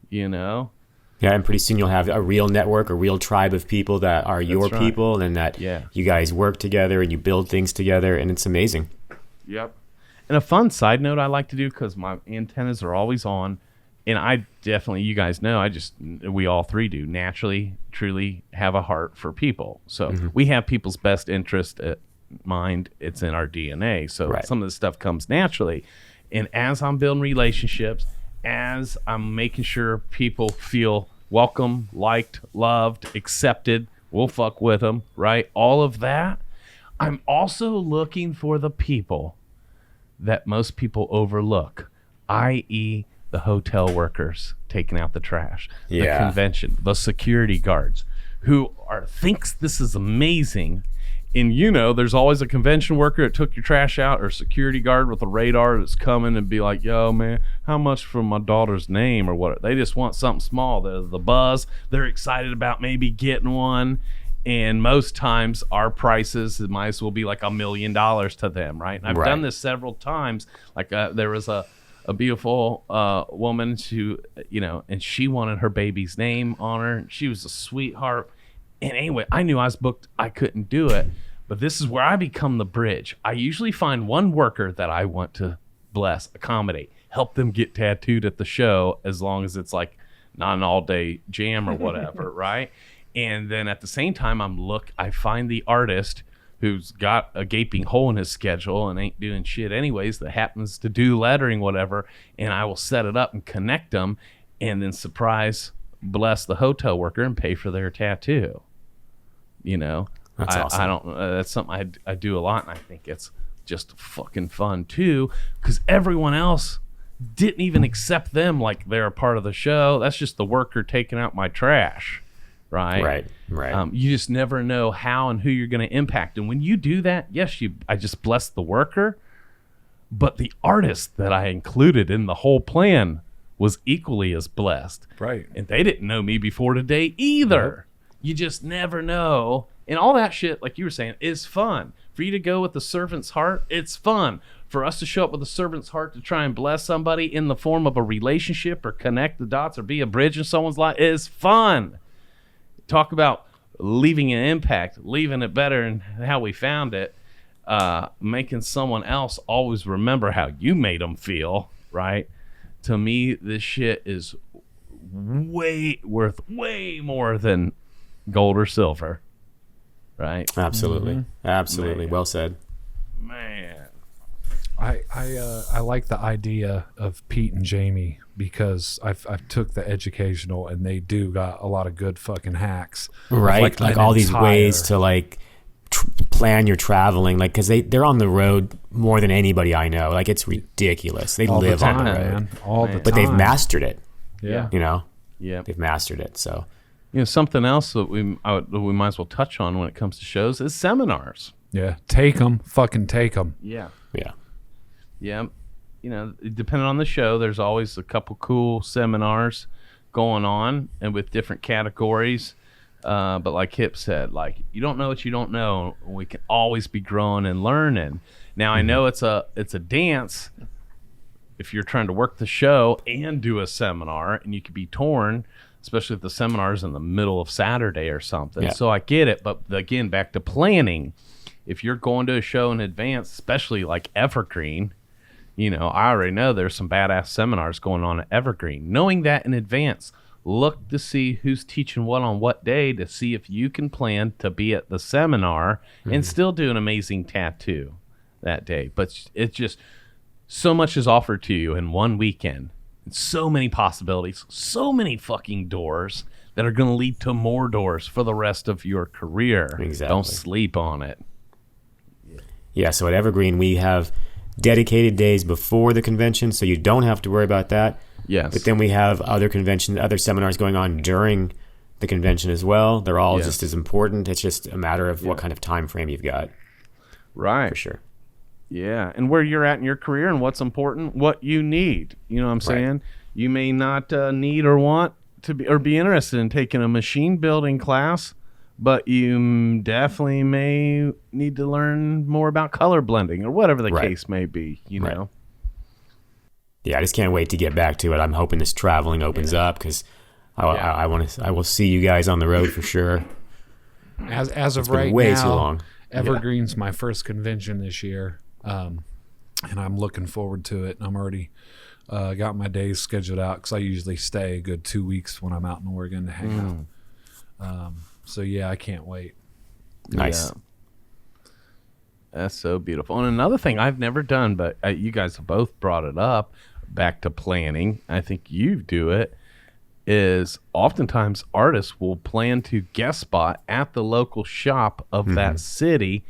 You know? Yeah, and pretty soon you'll have a real network, a real tribe of people that are your people, and that you guys work together and you build things together, and it's amazing. Yep. And a fun side note I like to do, because my antennas are always on, and I definitely, you guys know, we all 3 do, naturally, truly have a heart for people. So we have people's best interest at mind. It's in our DNA. So some of this stuff comes naturally. And as I'm building relationships, as I'm making sure people feel welcome, liked, loved, accepted, we'll fuck with them, right? All of that. I'm also looking for the people that most people overlook, i.e. the hotel workers taking out the trash, the convention, the security guards, who thinks this is amazing. And, you know, there's always a convention worker that took your trash out, or a security guard with a radar that's coming and be like, yo, man, how much for my daughter's name or what? They just want something small. The buzz. They're excited about maybe getting one. And most times our prices, it might as well be like $1 million to them, right? And I've done this several times. Like there was a beautiful woman who, you know, and she wanted her baby's name on her. She was a sweetheart. And anyway, I knew I was booked. I couldn't do it. But this is where I become the bridge. I usually find one worker that I want to bless, accommodate, help them get tattooed at the show, as long as it's like not an all-day jam or whatever, right? And then at the same time, I find the artist who's got a gaping hole in his schedule and ain't doing shit anyways, that happens to do lettering, whatever, and I will set it up and connect them, and then bless the hotel worker and pay for their tattoo. You know, that's awesome. That's something I do a lot, and I think it's just fucking fun too, because everyone else didn't even accept them like they're a part of the show. That's just the worker taking out my trash, right? Right. You just never know how and who you're going to impact, and when you do that, yes, I just bless the worker, but the artist that I included in the whole plan was equally as blessed, right? And they didn't know me before today either. You just never know. And all that shit, like you were saying, is fun. For you to go with the servant's heart, it's fun. For us to show up with a servant's heart to try and bless somebody in the form of a relationship or connect the dots or be a bridge in someone's life is fun. Talk about leaving an impact, leaving it better than how we found it, making someone else always remember how you made them feel, right? To me, this shit is worth way more than gold or silver, right? Absolutely. Absolutely. Man. Well said. Man. I like the idea of Pete and Jamie because I've took the educational and they do got a lot of good fucking hacks. Right. Like all these ways to like plan your traveling, like, because they're on the road more than anybody I know. Like, it's ridiculous. They live on the road. Man. All the time. But they've mastered it. Yeah. You know? Yeah. They've mastered it. So, You know, something else that we might as well touch on when it comes to shows is seminars. Yeah. Take them. Fucking take them. Yeah. yeah. Yeah. You know, depending on the show, there's always a couple cool seminars going on and with different categories. But like Hip said, like, you don't know what you don't know. We can always be growing and learning. Now, I know it's a dance if you're trying to work the show and do a seminar, and you could be torn, especially if the seminar is in the middle of Saturday or something. Yeah. So I get it. But again, back to planning. If you're going to a show in advance, especially like Evergreen, you know, I already know there's some badass seminars going on at Evergreen. Knowing that in advance, look to see who's teaching what on what day to see if you can plan to be at the seminar and still do an amazing tattoo that day. But it's just so much is offered to you in one weekend. So many possibilities, so many fucking doors that are going to lead to more doors for the rest of your career. Exactly. Don't sleep on it. Yeah. So at Evergreen, we have dedicated days before the convention, so you don't have to worry about that. Yes. But then we have other seminars going on during the convention as well. They're all just as important. It's just a matter of what kind of time frame you've got. Right. For sure. Yeah, and where you're at in your career and what's important, what you need. You know what I'm saying? You may not need or want to be interested in taking a machine building class, but you definitely may need to learn more about color blending or whatever the case may be, you know? Yeah, I just can't wait to get back to it. I'm hoping this traveling opens up because I will see you guys on the road for sure. As of It's been right way now, too long. Evergreen's my first convention this year, and I'm looking forward to it. I'm already got my days scheduled out because I usually stay a good 2 weeks when I'm out in Oregon to hang out. So yeah, I can't wait. Nice. Yeah. That's so beautiful. And another thing I've never done, but you guys have both brought it up, back to planning. I think you do it. Is oftentimes artists will plan to guest spot at the local shop of that city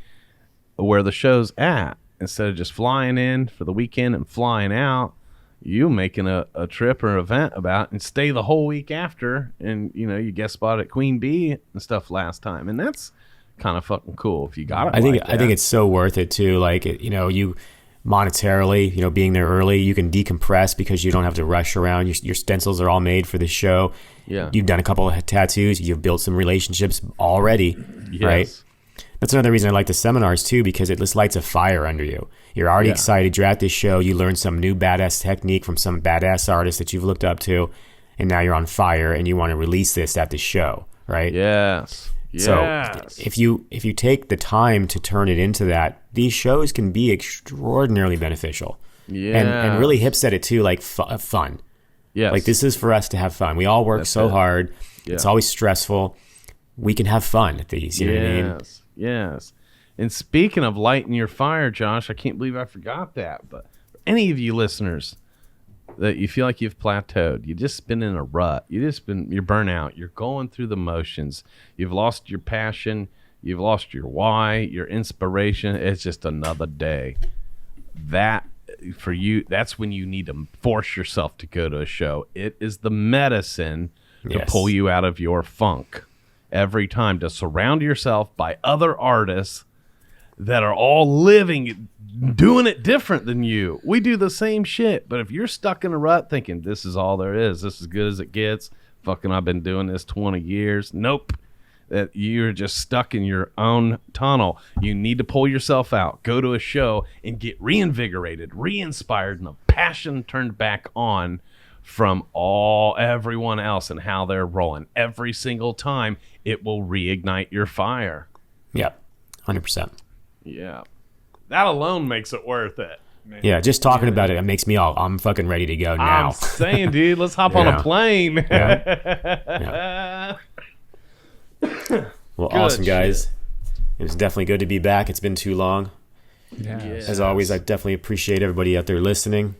where the show's at. Instead of just flying in for the weekend and flying out, you making a trip or event about and stay the whole week after. And, you know, you guest spot at Queen Bee and stuff last time. And that's kind of fucking cool if you got it. I think it's so worth it too. Like, you know, you monetarily, you know, being there early, you can decompress because you don't have to rush around. Your stencils are all made for the show. Yeah. You've done a couple of tattoos. You've built some relationships already, right? That's another reason I like the seminars too, because it just lights a fire under you. You're already excited. You're at this show. You learn some new badass technique from some badass artist that you've looked up to, and now you're on fire and you want to release this at the show, right? Yes. So if you take the time to turn it into that, these shows can be extraordinarily beneficial. Yeah. And really Hip said it too, like fun. Yes. Like, this is for us to have fun. We all work so hard. Yeah. It's always stressful. We can have fun at these, you know what I mean? Yes. And speaking of lighting your fire, Josh, I can't believe I forgot that. But for any of you listeners that you feel like you've plateaued, you've just been in a rut, you're burnout, you're going through the motions, you've lost your passion, you've lost your why, your inspiration, it's just another day. That, for you, that's when you need to force yourself to go to a show. It is the medicine to pull you out of your funk. Every time, to surround yourself by other artists that are all living, doing it different than you. We do the same shit, but if you're stuck in a rut thinking this is all there is, this is as good as it gets, fucking I've been doing this 20 years. Nope. that you're just stuck in your own tunnel. You need to pull yourself out, go to a show, and get reinvigorated, re-inspired, and the passion turned back on from everyone else and how they're rolling. Every single time, it will reignite your fire. Yep, 100%. Yeah. That alone makes it worth it. Man. Yeah, just talking about it makes me I'm fucking ready to go now. I'm saying, dude, let's hop on a plane. Yeah. Well, Good awesome, guys. shit. It was definitely good to be back. It's been too long. Yes. As always, I definitely appreciate everybody out there listening.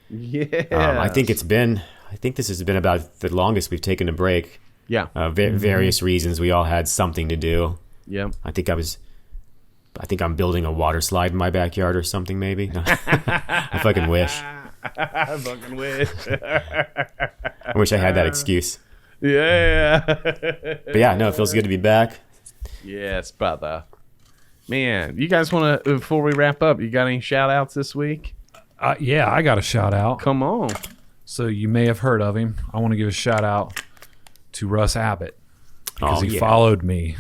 Yeah. I think this has been about the longest we've taken a break. Yeah. Various reasons. We all had something to do. Yeah. I think I'm building a water slide in my backyard or something, maybe. No. I fucking wish. I fucking wish. I wish I had that excuse. Yeah. But yeah, no, it feels good to be back. Yes, brother. Man, you guys want to, before we wrap up, you got any shout outs this week? Yeah, I got a shout out. Come on. So you may have heard of him. I want to give a shout out to Russ Abbott because he followed me.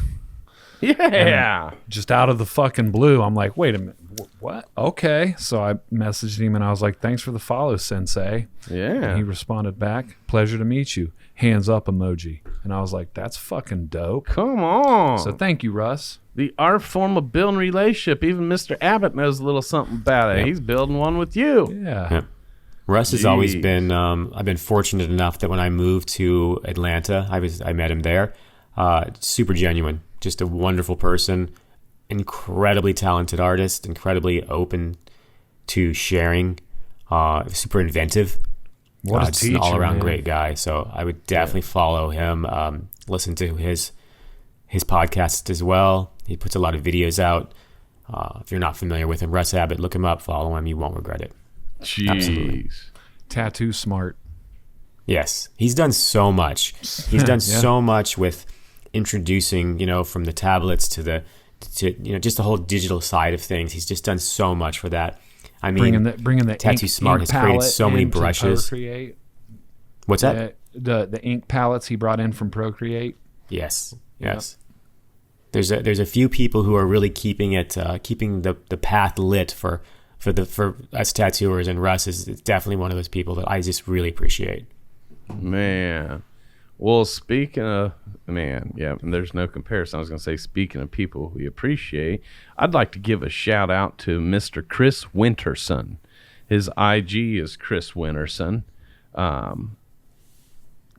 Yeah. Just out of the fucking blue, I'm like, wait a minute, what? Okay. So I messaged him and I was like, thanks for the follow, Sensei. Yeah. And he responded back, pleasure to meet you. Hands up emoji. And I was like, that's fucking dope. Come on. So thank you, Russ. The art form of building relationship. Even Mr. Abbott knows a little something about it. Yep. He's building one with you. Yeah. Yep. Russ has always been. I've been fortunate enough that when I moved to Atlanta, I met him there. Super genuine, just a wonderful person, incredibly talented artist, incredibly open to sharing, super inventive. What a just teacher, an all-around man. great guy. So I would definitely follow him. Listen to his podcast as well. He puts a lot of videos out. If you're not familiar with him, Russ Abbott, look him up, follow him. You won't regret it. Jeez. Absolutely. Tattoo smart. Yes, he's done so much. He's done so much with introducing, from the tablets to just the whole digital side of things. He's just done so much for that. I mean, bringing the Tattoo Smart has created so many brushes. Procreate. What's that? The ink palettes he brought in from Procreate. Yes. There's a few people who are really keeping the path lit for us tattooers, and Russ is definitely one of those people that I just really appreciate. Man. Well, speaking of, and there's no comparison. I was going to say, speaking of people we appreciate, I'd like to give a shout out to Mr. Chris Winterson. His IG is Chris Winterson.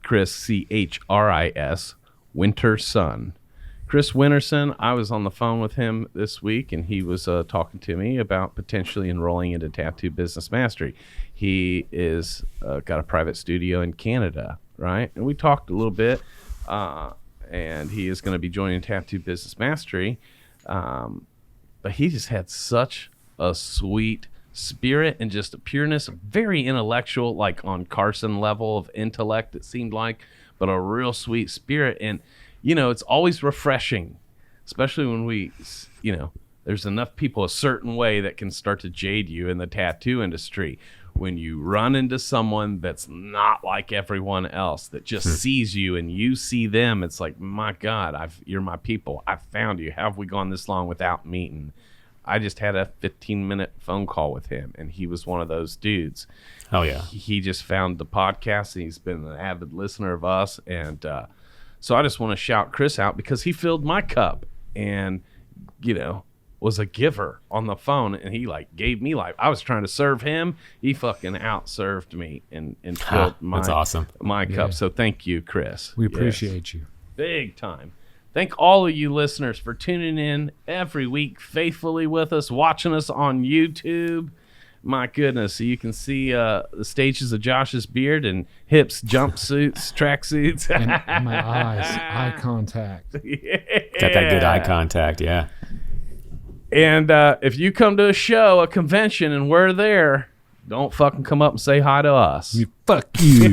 Chris, CHRIS, Winterson. Chris Winterson, I was on the phone with him this week, and he was talking to me about potentially enrolling into Tattoo Business Mastery. He is got a private studio in Canada, right? And we talked a little bit, and he is going to be joining Tattoo Business Mastery. But he just had such a sweet spirit and just a pureness, very intellectual, like on Carson level of intellect, it seemed like, but a real sweet spirit. And it's always refreshing, especially when there's enough people a certain way that can start to jade you in the tattoo industry. When you run into someone that's not like everyone else, that just sees you and you see them, it's like, my God, you're my people. I found you. How have we gone this long without meeting? I just had a 15-minute phone call with him, and he was one of those dudes. Oh, yeah. He just found the podcast, and he's been an avid listener of us, and so I just want to shout Chris out because he filled my cup and, was a giver on the phone, and he gave me life. I was trying to serve him. He fucking outserved me and filled that's awesome. my cup. Yeah. So thank you, Chris. We appreciate you. Big time. Thank all of you listeners for tuning in every week faithfully with us, watching us on YouTube. My goodness, so you can see the stages of Josh's beard and hips, jumpsuits, tracksuits. And my eyes, eye contact. Yeah. Got that good eye contact, yeah. And if you come to a show, a convention, and we're there, don't fucking come up and say hi to us. Fuck you.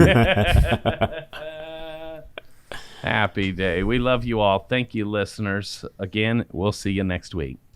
Happy day. We love you all. Thank you, listeners. Again, we'll see you next week.